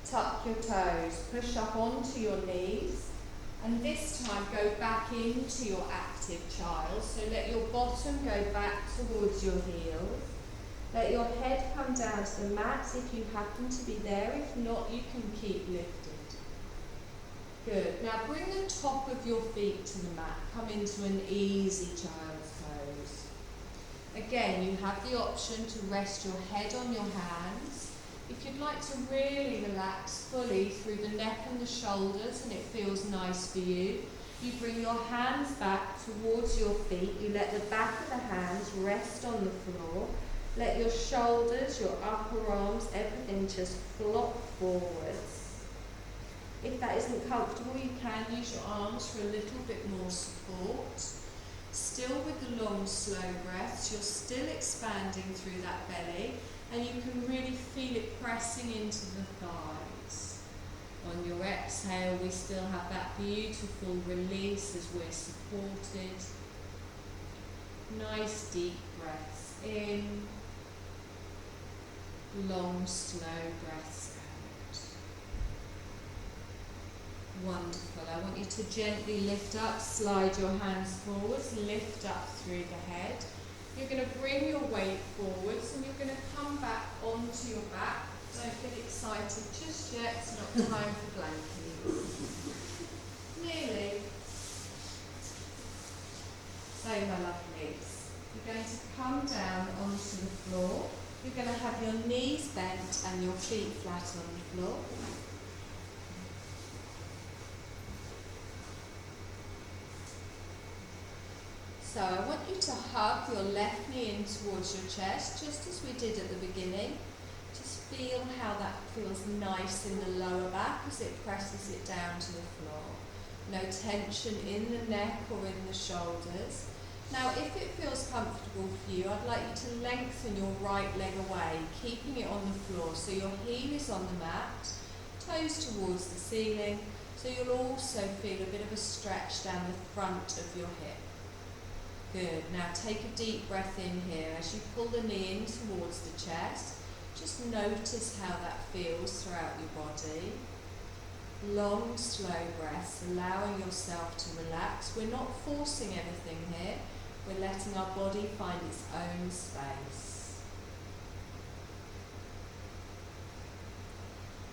Tuck your toes, push up onto your knees. And this time go back into your active child. So let your bottom go back towards your heels. Let your head come down to the mat if you happen to be there. If not, you can keep lifted. Good. Now bring the top of your feet to the mat. Come into an easy child's pose. Again, you have the option to rest your head on your hands. If you'd like to really relax fully through the neck and the shoulders and it feels nice for you, you bring your hands back towards your feet. You let the back of the hands rest on the floor. Let your shoulders, your upper arms, everything just flop forwards. If that isn't comfortable, you can use your arms for a little bit more support. Still with the long, slow breaths, you're still expanding through that belly, and you can really feel it pressing into the thighs. On your exhale, we still have that beautiful release as we're supported. Nice deep breaths in. Long, slow breaths out. Wonderful. I want you to gently lift up, slide your hands forwards, lift up through the head. You're going to bring your weight forwards and you're going to come back onto your back. Don't get excited just yet, it's not time for blankies. Nearly. So my lovelies, you're going to come down onto the floor. You're going to have your knees bent and your feet flat on the floor. So I want you to hug your left knee in towards your chest, just as we did at the beginning. Just feel how that feels nice in the lower back as it presses it down to the floor. No tension in the neck or in the shoulders. Now, if it feels comfortable for you, I'd like you to lengthen your right leg away, keeping it on the floor. So your heel is on the mat, toes towards the ceiling. So you'll also feel a bit of a stretch down the front of your hip. Good. Now take a deep breath in here. As you pull the knee in towards the chest, just notice how that feels throughout your body. Long, slow breaths, allowing yourself to relax. We're not forcing anything here. We're letting our body find its own space.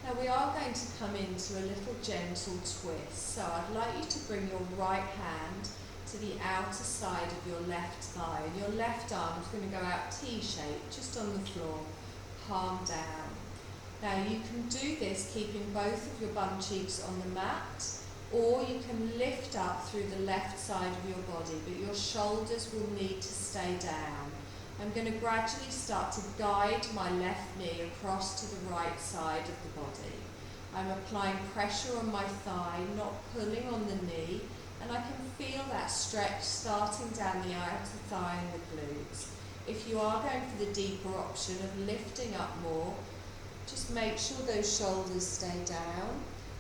Now we are going to come into a little gentle twist. So I'd like you to bring your right hand to the outer side of your left thigh. And your left arm is going to go out T-shaped, just on the floor, palm down. Now you can do this keeping both of your bum cheeks on the mat, or you can lift up through the left side of your body, but your shoulders will need to stay down. I'm going to gradually start to guide my left knee across to the right side of the body. I'm applying pressure on my thigh, not pulling on the knee, and I can feel that stretch starting down the outer thigh and the glutes. If you are going for the deeper option of lifting up more, just make sure those shoulders stay down.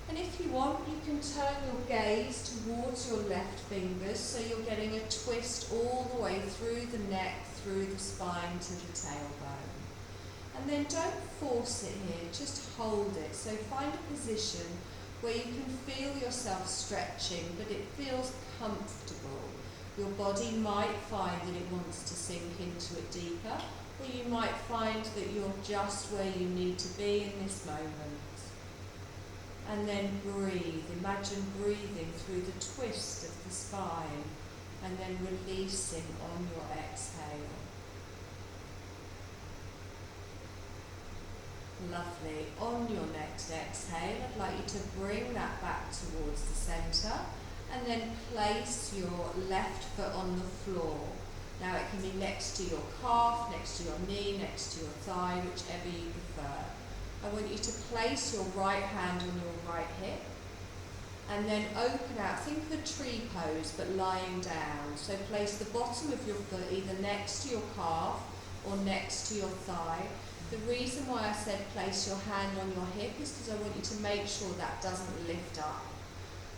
And if you want, you can turn your gaze towards your left fingers so you're getting a twist all the way through the neck, through the spine to the tailbone. And then don't force it here, just hold it. So find a position where you can feel yourself stretching, but it feels comfortable. Your body might find that it wants to sink into it deeper, or you might find that you're just where you need to be in this moment. And then breathe. Imagine breathing through the twist of the spine, and then releasing on your exhale. Lovely. On your next exhale, I'd like you to bring that back towards the centre, and then place your left foot on the floor. Now it can be next to your calf, next to your knee, next to your thigh, whichever you prefer. I want you to place your right hand on your right hip, and then open out. Think of a tree pose, but lying down. So place the bottom of your foot either next to your calf or next to your thigh. The reason why I said place your hand on your hip is because I want you to make sure that doesn't lift up.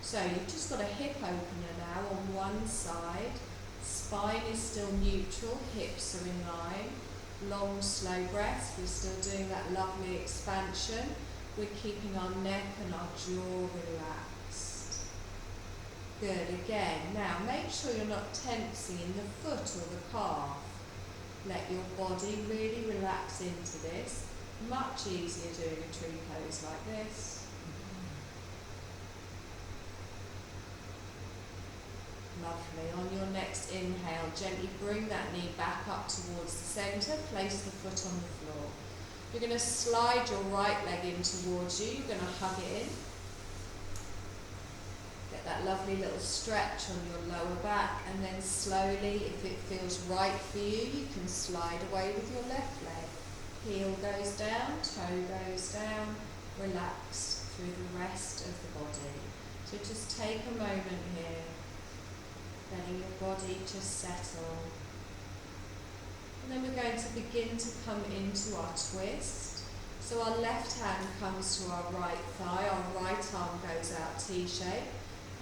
So you've just got a hip opener now on one side. Spine is still neutral, hips are in line. Long, slow breaths. We're still doing that lovely expansion. We're keeping our neck and our jaw relaxed. Good, again. Now make sure you're not tensing in the foot or the calf. Let your body really relax into this. Much easier doing a tree pose like this. Lovely. On your next inhale, gently bring that knee back up towards the centre. Place the foot on the floor. You're going to slide your right leg in towards you. You're going to hug it in. Get that lovely little stretch on your lower back, and then slowly, if it feels right for you, you can slide away with your left leg. Heel goes down, toe goes down. Relax through the rest of the body. So just take a moment here, letting your body just settle. And then we're going to begin to come into our twist. So our left hand comes to our right thigh, our right arm goes out T-shape.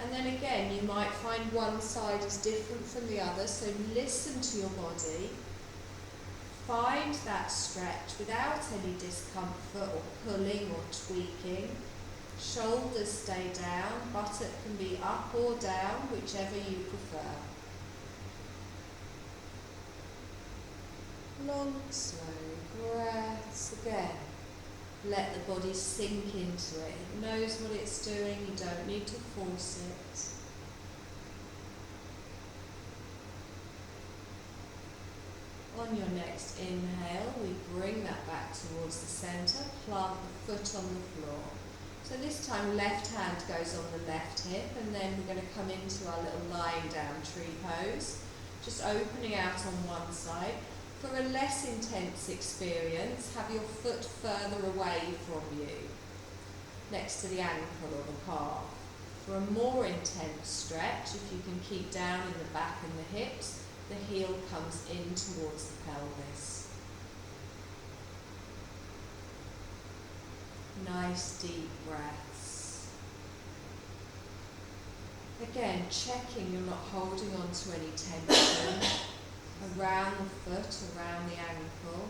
And then again, you might find one side is different from the other, so listen to your body. Find that stretch without any discomfort or pulling or tweaking. Shoulders stay down, buttock can be up or down, whichever you prefer. Long, slow breaths again. Let the body sink into it. It knows what it's doing, you don't need to force it. On your next inhale, we bring that back towards the centre, plant the foot on the floor. So this time left hand goes on the left hip, and then we're going to come into our little lying down tree pose, just opening out on one side. For a less intense experience, have your foot further away from you, next to the ankle or the calf. For a more intense stretch, if you can keep down in the back and the hips, the heel comes in towards the pelvis. Nice deep breaths. Again, checking you're not holding on to any tension around the foot, around the ankle.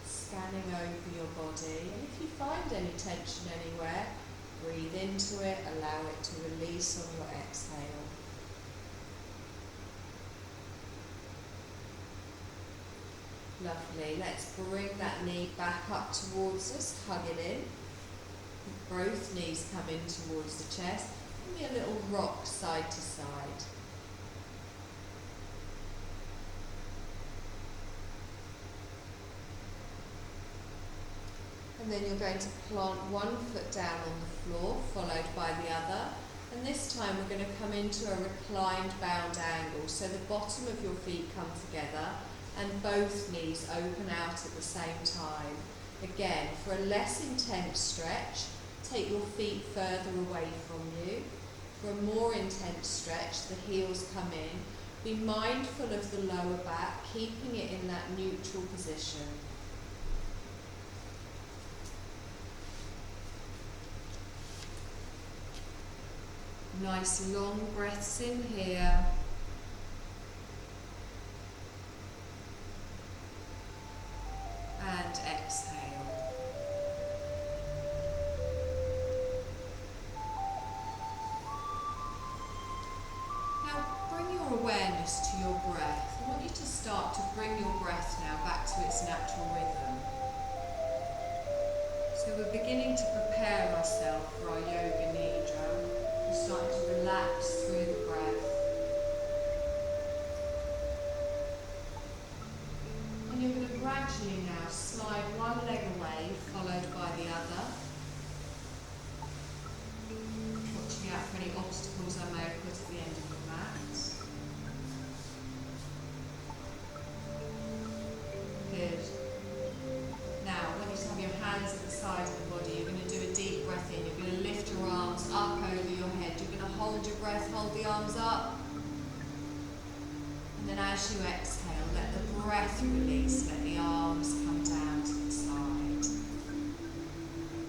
Scanning over your body, and if you find any tension anywhere, breathe into it, allow it to release on your exhale. Lovely. Let's bring that knee back up towards us, hug it in. Both knees come in towards the chest. Give me a little rock side to side. And then you're going to plant one foot down on the floor, followed by the other. And this time we're going to come into a reclined bound angle. So the bottom of your feet come together and both knees open out at the same time. Again, for a less intense stretch, take your feet further away from you. For a more intense stretch, the heels come in. Be mindful of the lower back, keeping it in that neutral position. Nice long breaths in here. And exhale. Now bring your awareness to your breath. I want you to start to bring your breath now back to its natural rhythm. So we're beginning to prepare ourselves for our yoga nidra. We're starting to relax through the breath. And you're going to gradually now slide one leg away, followed by the other. Watching out for any obstacles I may have put at the end of the mat. Good. Now, I want you to have your hands at the side of the body. You're going to do a deep breath in. You're going to lift your arms up over your head. You're going to hold your breath, hold the arms up. And then as you exhale, let the breath release. Let the arms come down to the side.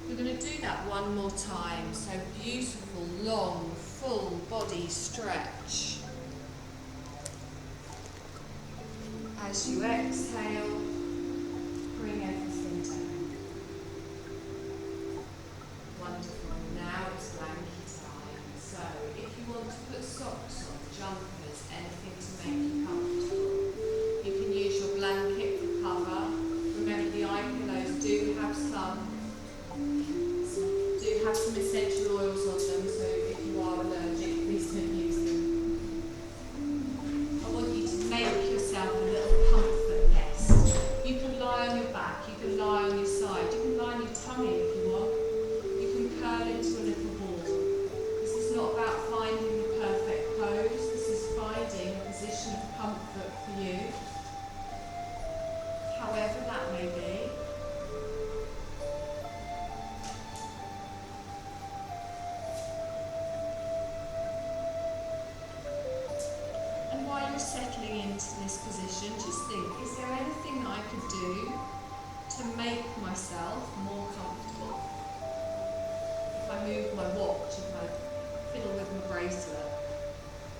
We're going to do that one more time. So beautiful, long, full body stretch. As you exhale, bring everything down. Wonderful. Now it's blanket time. So if you want to put socks on, jumpers, anything to make you comfortable, you can use your blanket for cover. Remember, the eye pillows do have some essential oils on them, so if you are allergic, please don't use them. I want you to make yourself a little comfort nest. You can lie on your back, you can lie on your side, you can lie on your tummy if you want. You can curl into a little ball. This is not about finding the perfect pose, this is finding a position of comfort for you, however that may be. And while you're settling into this position, just think, is there anything that I could do to make myself more comfortable? If I move my watch, if I fiddle with my bracelet,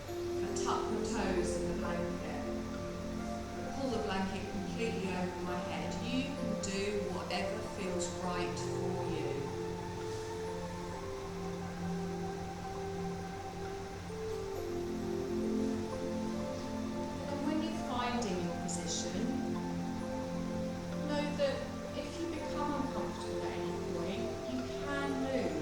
if I tuck my toes in the blanket, pull the blanket completely over my head, you can do whatever feels right for you. And when you're finding your position, know that if you become uncomfortable at any point, you can move.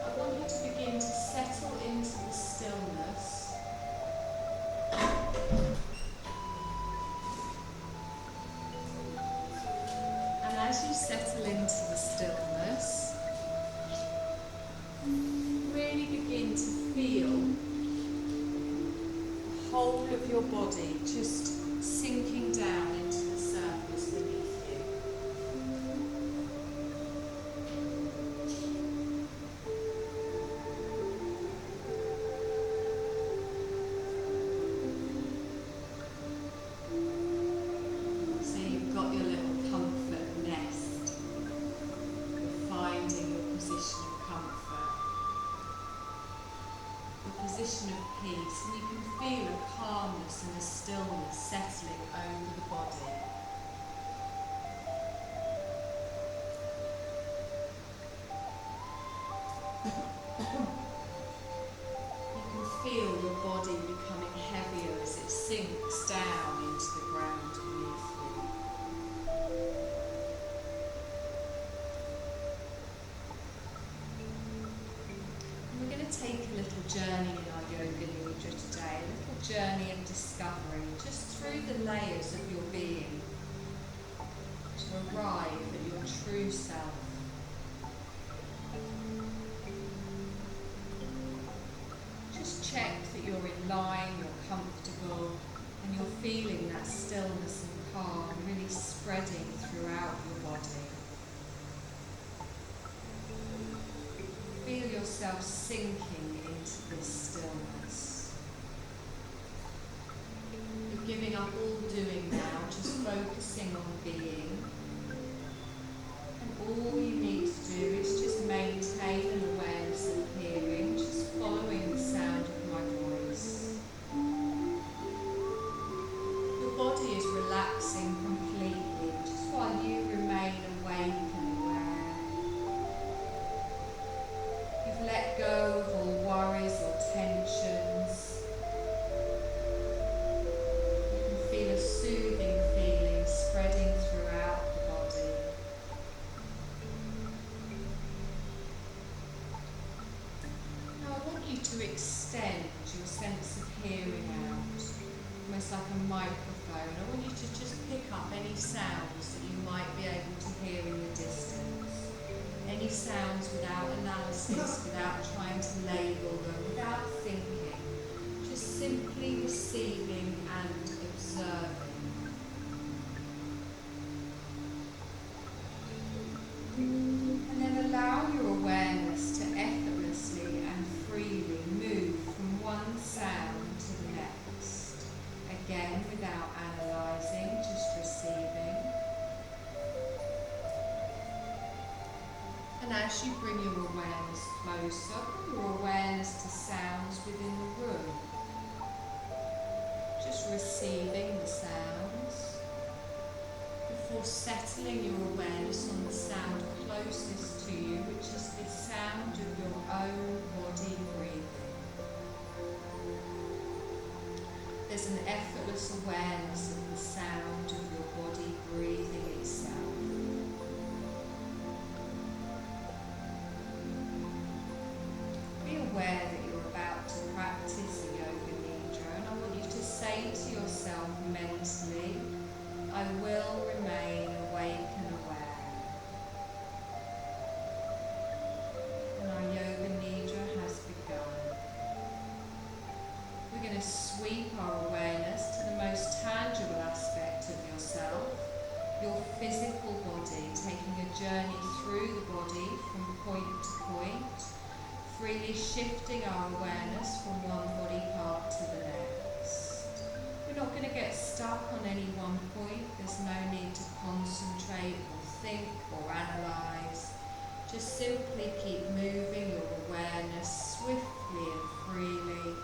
I want you to begin to settle into the stillness. And as you settle into the stillness, really begin to feel the whole of your body just sinking down into the surface beneath you. So you've got your little comfort nest. You're finding your position. position of peace, and you can feel a calmness and a stillness settling over the body. You can feel your body becoming heavier as it sinks down into the ground beneath you. We're going to take a little journey in our Yoga Nidra today, a little journey of discovery, just through the layers of your being, to arrive at your true self. Just check that you're in line, you're comfortable, and you're feeling that stillness and calm really spreading throughout your body. Feel yourself sinking into this stillness. You're giving up all doing now, just focusing on being. And all you need to do is just maintain an awareness of hearing, just following the sound of my voice. Your body is relaxing completely, just while you remain awake and aware. You've let go of all worries or tensions. You can feel a soothing feeling spreading throughout the body. Now I want you to extend your sense of hearing out, almost like a microphone. I want you to just pick up any sounds that you might be able to hear in the distance. Any sounds without analysis, without trying to label them, without thinking, just simply receiving and observing. And then allow your awareness to effortlessly and freely move from one sound to the next. Again, without analysing, just receiving. And as you bring your awareness closer, your awareness to sounds within the room. Just receiving the sounds before settling your awareness on the sound closest to you, which is the sound of your own body breathing. There's an effortless awareness of the sound of your body breathing itself. Be aware that you're about to practice the Yoga Nidra, and I want you to say to yourself mentally, I will remain awake and aware. And our Yoga Nidra has begun. We're going to sweep our awareness to the most tangible aspect of yourself, your physical body, taking a journey through the body from point to point, freely shifting our awareness from one body part to the next. We're not going to get stuck on any one point. There's no need to concentrate or think or analyse. Just simply keep moving your awareness swiftly and freely,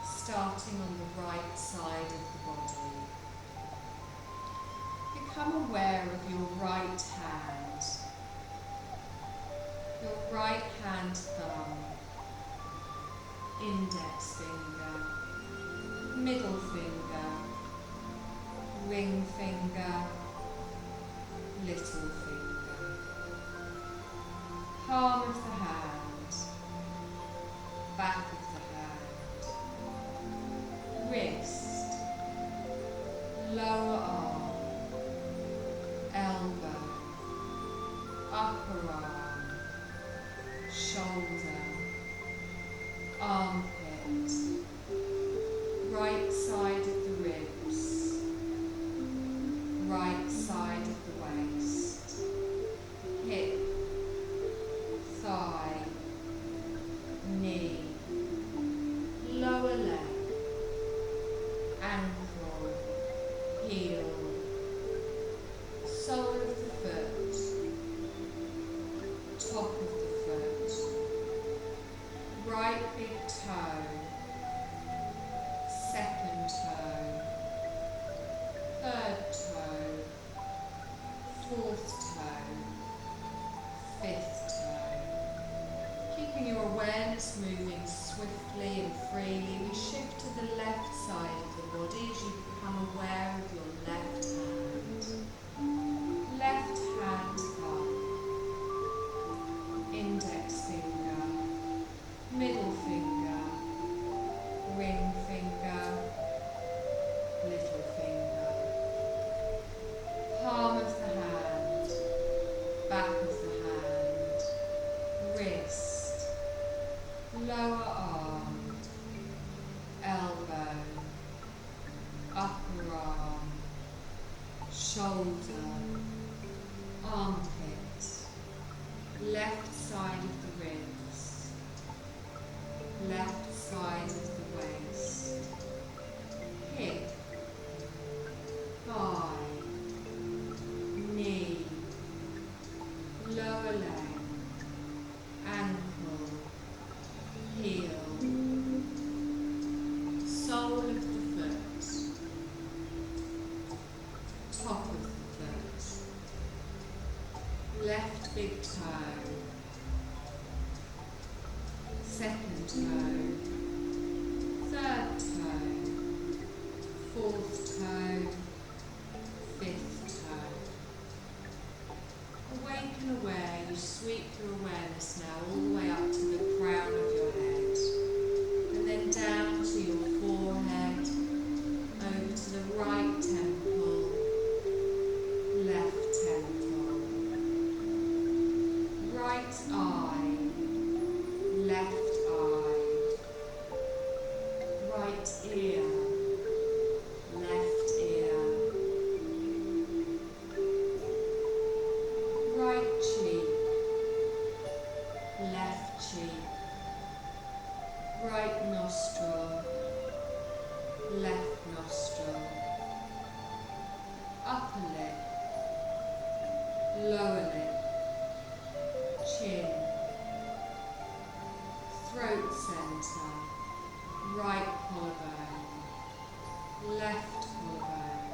starting on the right side of the body. Become aware of your right hand. Your right hand thumb, index finger, middle finger, ring finger, little finger, palm of the hand, back of the hand, wrist, lower arm, elbow, upper arm, shoulder, armpit, right side of the ribs, right side of the waist, hip, thigh, knee, lower leg, ankle, heel, sole of the foot, top of the foot, right right big toe, second toe, third toe, fourth toe, fifth toe. Keeping your awareness moving swiftly and freely, we shift to the left side of the body as you become aware of your left hand. Left hand up, index finger, middle finger, ring finger, little finger, palm of the hand, back of the hand, wrist, lower arm, elbow, upper arm, shoulder, armpit, left side of the ribs, left side of the waist, hip, thigh, knee, lower leg, ankle, heel, sole of the foot, top of the foot, left big toe, second toe, third toe, fourth toe, fifth toe. Awaken aware, you sweep your awareness now all the way up to the crown of your head, and then down to your forehead, over to the right temple, left temple, right eye, left eye, right ear, left ear, right cheek, left cheek, right nostril, left nostril, upper lip, lower lip, chin, throat centre, right collarbone, left collarbone,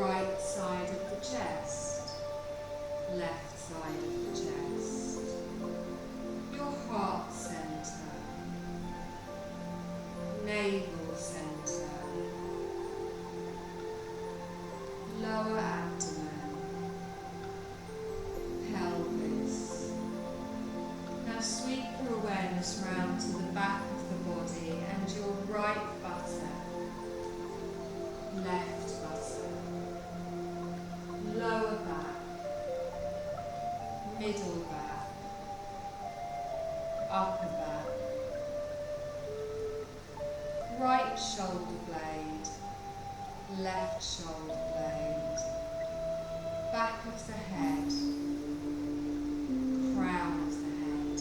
right side of the chest, left side of the chest, your heart centre, navel centre, lower abdomen, pelvis. Now sweep your awareness round to the back of the body and your right buttock, left buttock, lower back, middle back, upper back, right shoulder blade, left shoulder blade, back of the head, crown of the head.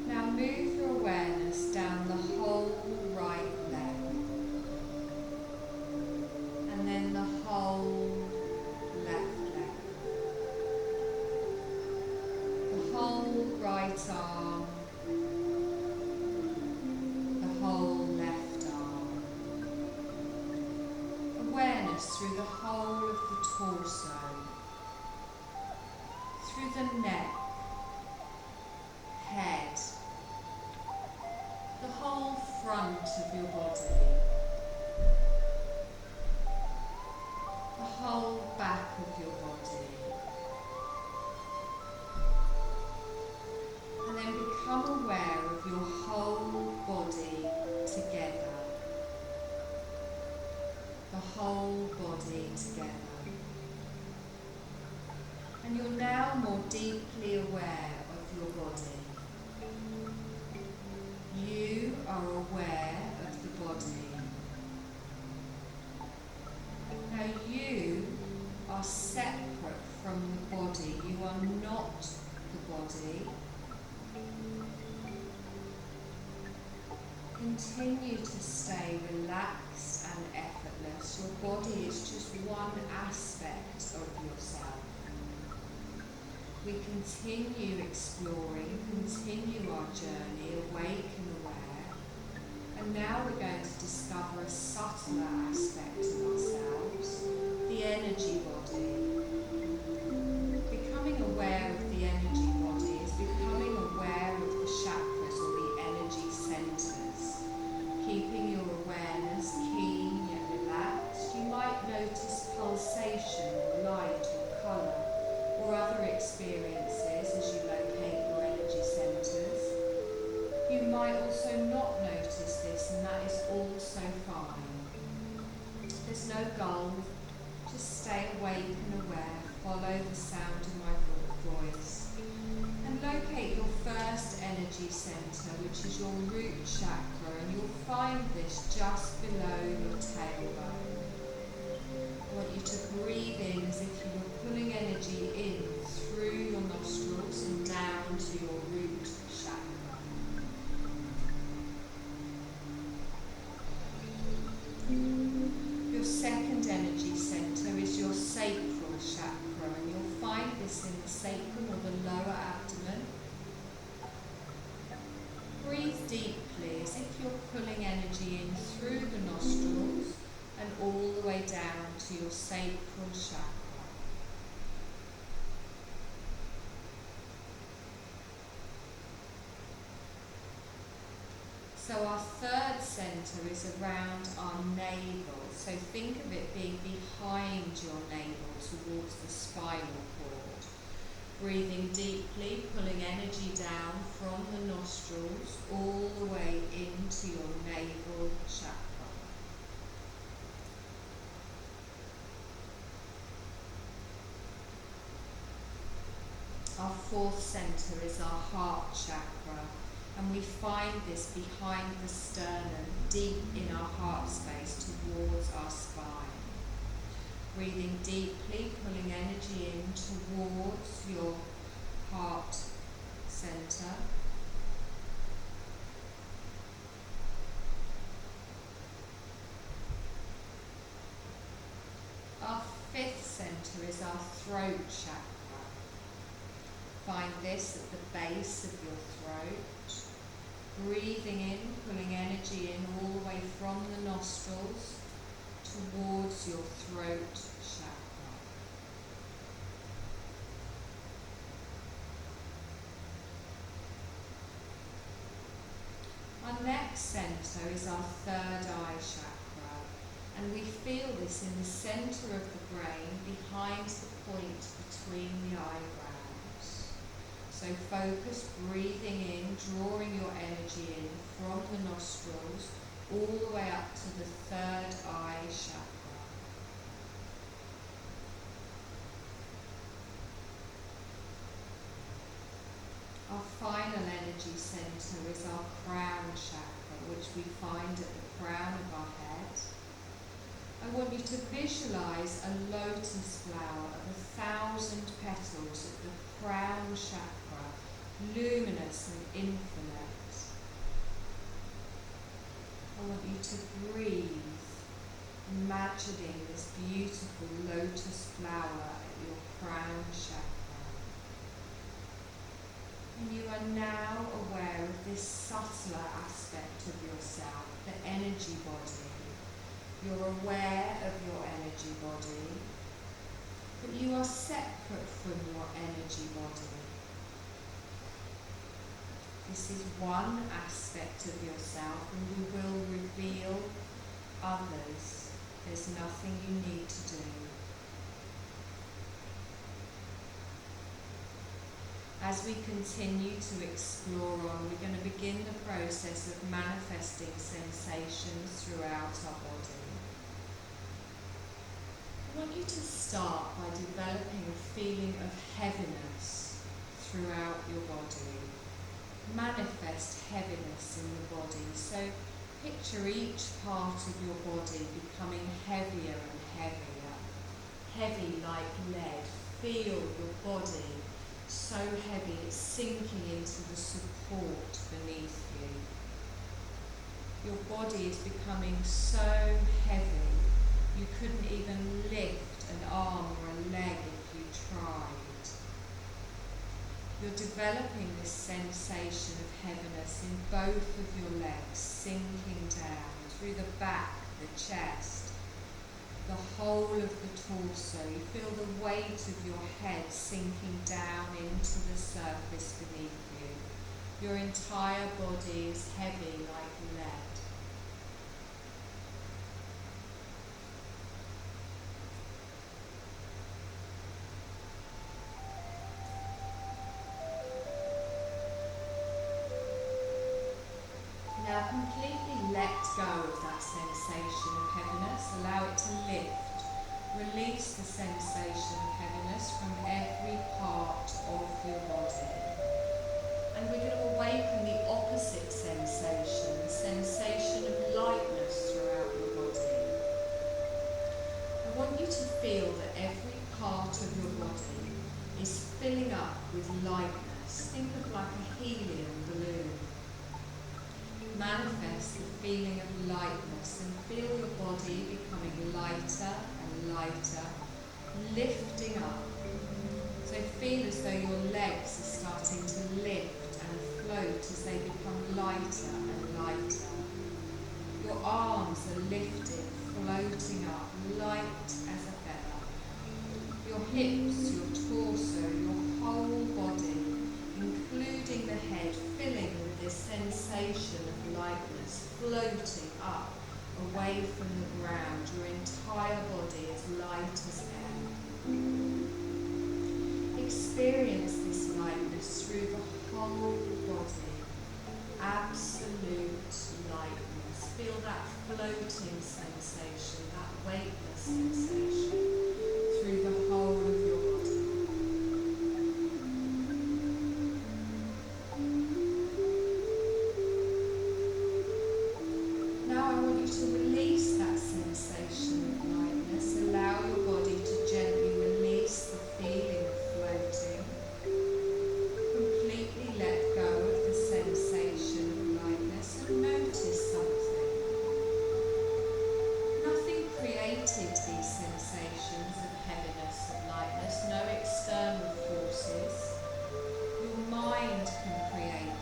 Now move your awareness down the whole right leg, and then the whole left leg, the whole right arm, the whole left arm. Awareness through the whole of the torso, through the neck, head, the whole front of your body, the whole back of your body, and then become aware of your whole body together, the whole body together. And you're now more deeply aware of your body. You are aware of the body. Now you are separate from the body. You are not the body. Continue to stay relaxed and effortless. Your body is just one aspect of yourself. we continue exploring, continue our journey, awake and aware. And now we're going to discover a subtler aspect of ourselves, the energy body. Becoming aware of the energy body is becoming aware of the chakras or the energy centers. Keeping your awareness keen yet relaxed, you might notice pulsation or light or colour or other experiences as you locate your energy centers. You might also not notice this, and that is also fine. There's no goal, just stay awake and aware, follow the sound of my voice, and locate your first energy centre, which is your root chakra, and you'll find this just below your tailbone. I want you to breathe in as if you were pulling energy in through your nostrils and down to your root chakra. Your second energy centre is your sacral chakra, and you'll find this in the sacrum or the lower abdomen. Breathe deeply as if you're pulling energy in through the nostrils and all the way down to your sacral chakra. So our third centre is around our navel. So think of it being behind your navel towards the spinal cord. Breathing deeply, pulling energy down from the nostrils all the way into your navel chakra. Our fourth centre is our heart chakra, and we find this behind the sternum, deep in our heart space towards our spine. Breathing deeply, pulling energy in towards your heart centre. Our fifth centre is our throat chakra. Find this at the base of your throat. Breathing in, pulling energy in all the way from the nostrils towards your throat chakra. Our next centre is our third eye chakra, and we feel this in the centre of the brain behind the point between the eyebrows. So focus, breathing in, drawing your energy in from the nostrils all the way up to the third eye chakra. Our final energy centre is our crown chakra, which we find at the crown of our head. I want you to visualise a lotus flower of 1,000 petals at the crown chakra, luminous and infinite. I want you to breathe, imagining this beautiful lotus flower at your crown chakra. And you are now aware of this subtler aspect of yourself, the energy body. You're aware of your energy body, but you are separate from your energy body. This is one aspect of yourself, and you will reveal others. There's nothing you need to do. As we continue to explore on, we're going to begin the process of manifesting sensations throughout our body. I want you to start by developing a feeling of heaviness throughout your body. Manifest heaviness in the body. So picture each part of your body becoming heavier and heavier. Heavy like lead. Feel your body so heavy it's sinking into the support beneath you. Your body is becoming so heavy you couldn't even lift an arm or a leg if you tried. You're developing this sensation of heaviness in both of your legs, sinking down through the back, the chest, the whole of the torso. You feel the weight of your head sinking down into the surface beneath you. Your entire body is heavy like lead. Now completely let go of that sensation of heaviness. Allow it to lift. Release the sensation of heaviness from every part of your body. And we're going to awaken the opposite sensation, the sensation of lightness throughout your body. I want you to feel that every part of your body is filling up with lightness. Think of like a helium balloon. Manifest the feeling of lightness and feel your body becoming lighter and lighter, lifting up. So feel as though your legs are starting to lift and float as they become lighter and lighter. Your arms are lifted, floating up, light as a feather. Your hips, your torso, your whole body, including the head, filling with this sensation of lightness, floating up, away from the ground. Your entire body is light as air. Experience this lightness through the whole body. Absolute lightness. Feel that floating sensation, that weightless sensation through the whole of your body. Now I want you to release that sensation of lightness. Allow your body to gently release the feeling of floating. Completely let go of the sensation of lightness and notice something. Nothing created these sensations of heaviness and lightness, no external forces. Your mind can create them.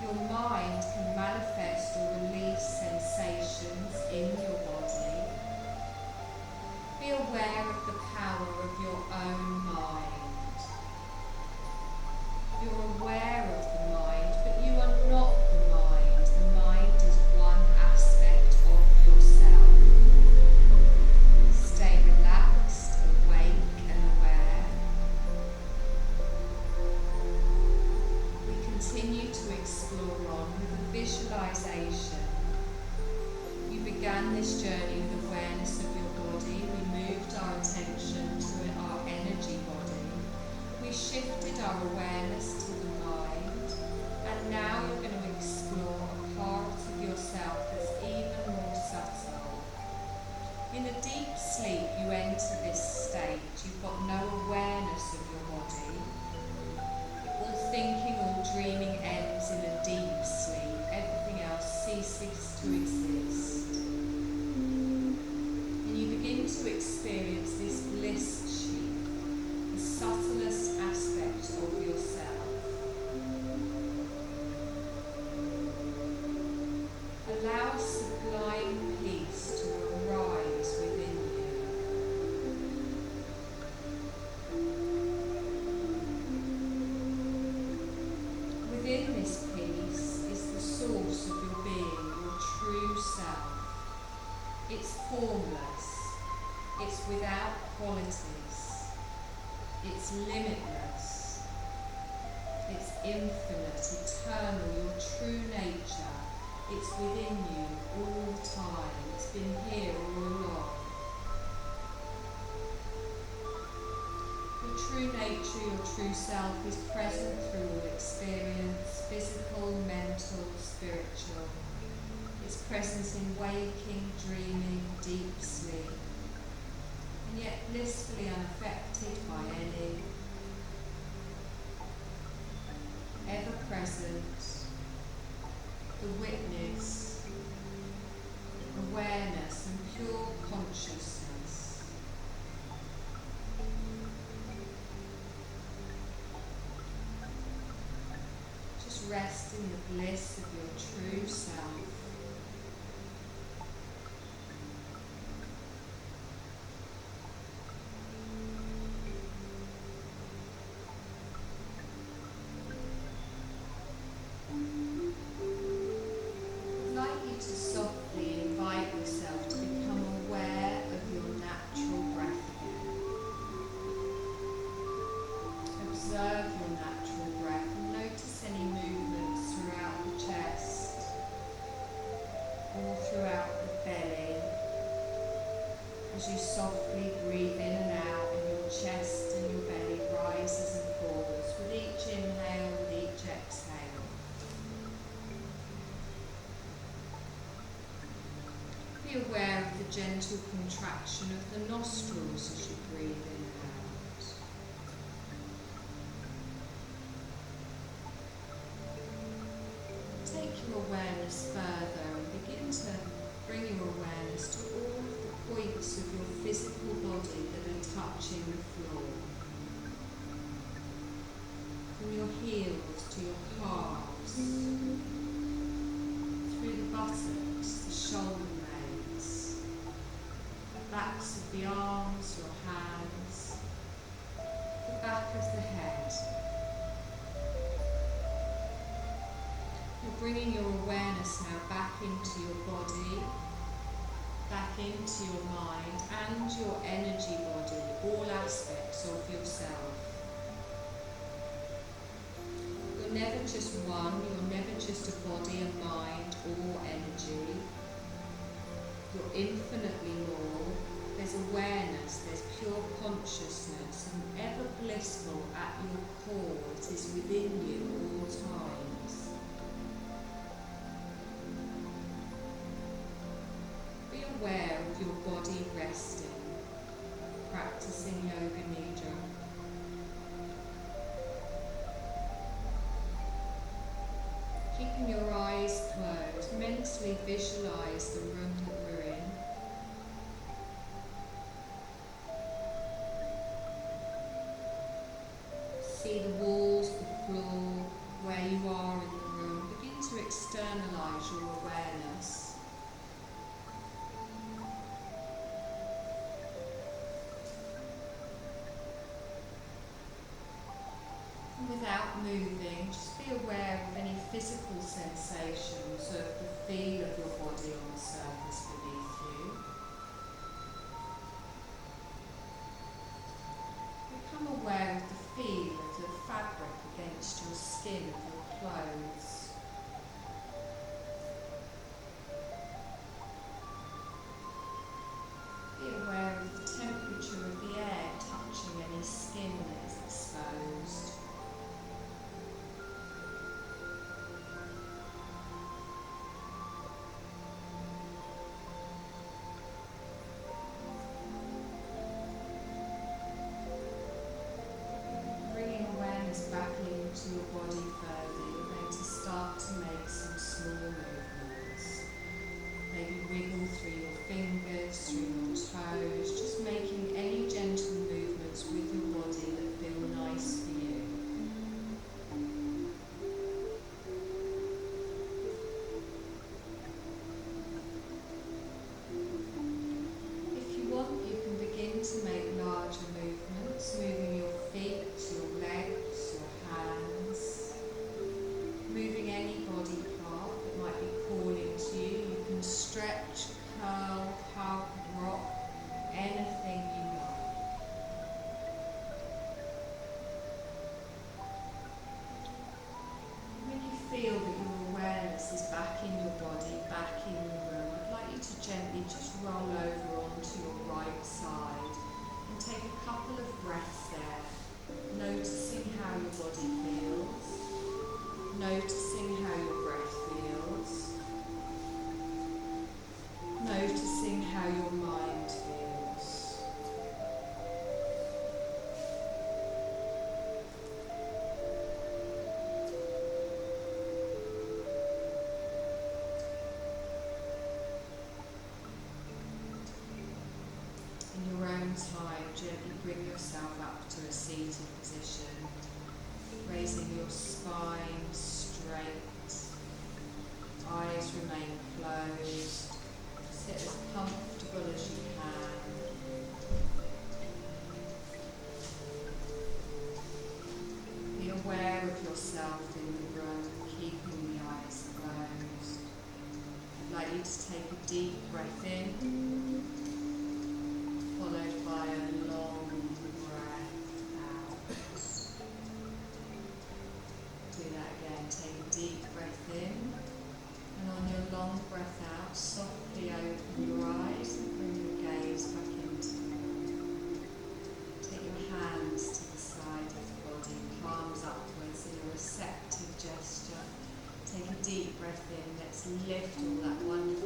Your mind can manifest or release sensations in your body. Be aware of the power of your own mind. You're aware of the mind, but you are not the mind. The mind is one aspect of yourself. Stay relaxed, awake and aware. We continue to explore on with a visualization. You began this journey with awareness of your body. We moved our attention to our energy body. We shifted our awareness to the mind. And now you're going to explore a part of yourself that's even more subtle. In a deep sleep, you enter this state. You've got no awareness of your body. All thinking, all dreaming ends in a deep sleep. Everything else ceases to exist. And you begin to experience this bliss sheath, the subtlest aspect of yourself. Allow a sublime peace to arise within you. Within this peace is the source of your being, your true self. It's formless. It's without qualities. It's limitless. It's infinite, eternal, your true nature. It's within you all the time. It's been here all along. Your true nature, your true self is present through all experience, physical, mental, spiritual. It's present in waking, dreaming, deep sleep, and yet blissfully unaffected by any. Ever present, the witness, awareness and pure consciousness. rest in the bliss of your true self. I'd like you to softly invite yourself to become aware of your natural breath again. Observe your natural breath and notice any movements throughout the chest or throughout the belly as you softly breathe in and out and your chest and your belly rises and falls with each inhale, with each exhale. Be aware of the gentle contraction of the nostrils as you breathe in and out. Take your awareness further and begin to bring your awareness to all of the points of your physical body that are touching the floor. From your heels to your calves, through the buttocks, the shoulder blades, the backs of the arms, your hands, the back of the head. You're bringing your awareness now back into your body, back into your mind and your energy body, all aspects of yourself. You're never just one, you're never just a body, a mind or energy. You're infinitely more. There's awareness, there's pure consciousness and ever blissful at your core. It is within you all times. Be aware of your body resting, practicing yoga nidra. Keeping your eyes closed, mentally visualize the room that we're in. See the walls, the floor, where you are in the room. Begin to externalize your awareness. Without moving, just be aware of any physical sensations of the feel of your body on the surface beneath you. Become aware of the feel of the fabric against your skin of your clothes. Be aware of the temperature of the air touching any skin that is exposed. Back into your body further, you're going to start to make some small movements. Maybe wiggle through your fingers, through your toes, just making any gentle movements with your body that feel nice for you. If you want, you can begin to make larger movements, moving your feet, your legs, your hands, moving any body part that might be calling to you. You can stretch, curl, hug, rock, anything you like. When you feel that your awareness is back in your body, back in the room, I'd like you to gently just roll over onto your right side and take a couple of breaths there. Noticing how your body feels, noticing how your breath feels, noticing how your mind feels. In your own time, gently bring yourself up to a seated position, raising your spine straight. straight. Eyes remain closed. Sit as comfortable as you can. Be aware of yourself in the room, keeping the eyes closed. I'd like you to take a deep breath in, followed by a long breath out. Do that again. Take a deep breath in, and on your long breath out, softly open your eyes and bring your gaze back into the room. Take your hands to the side of the body, palms upwards in a receptive gesture. Take a deep breath in. Let's lift all that wonderful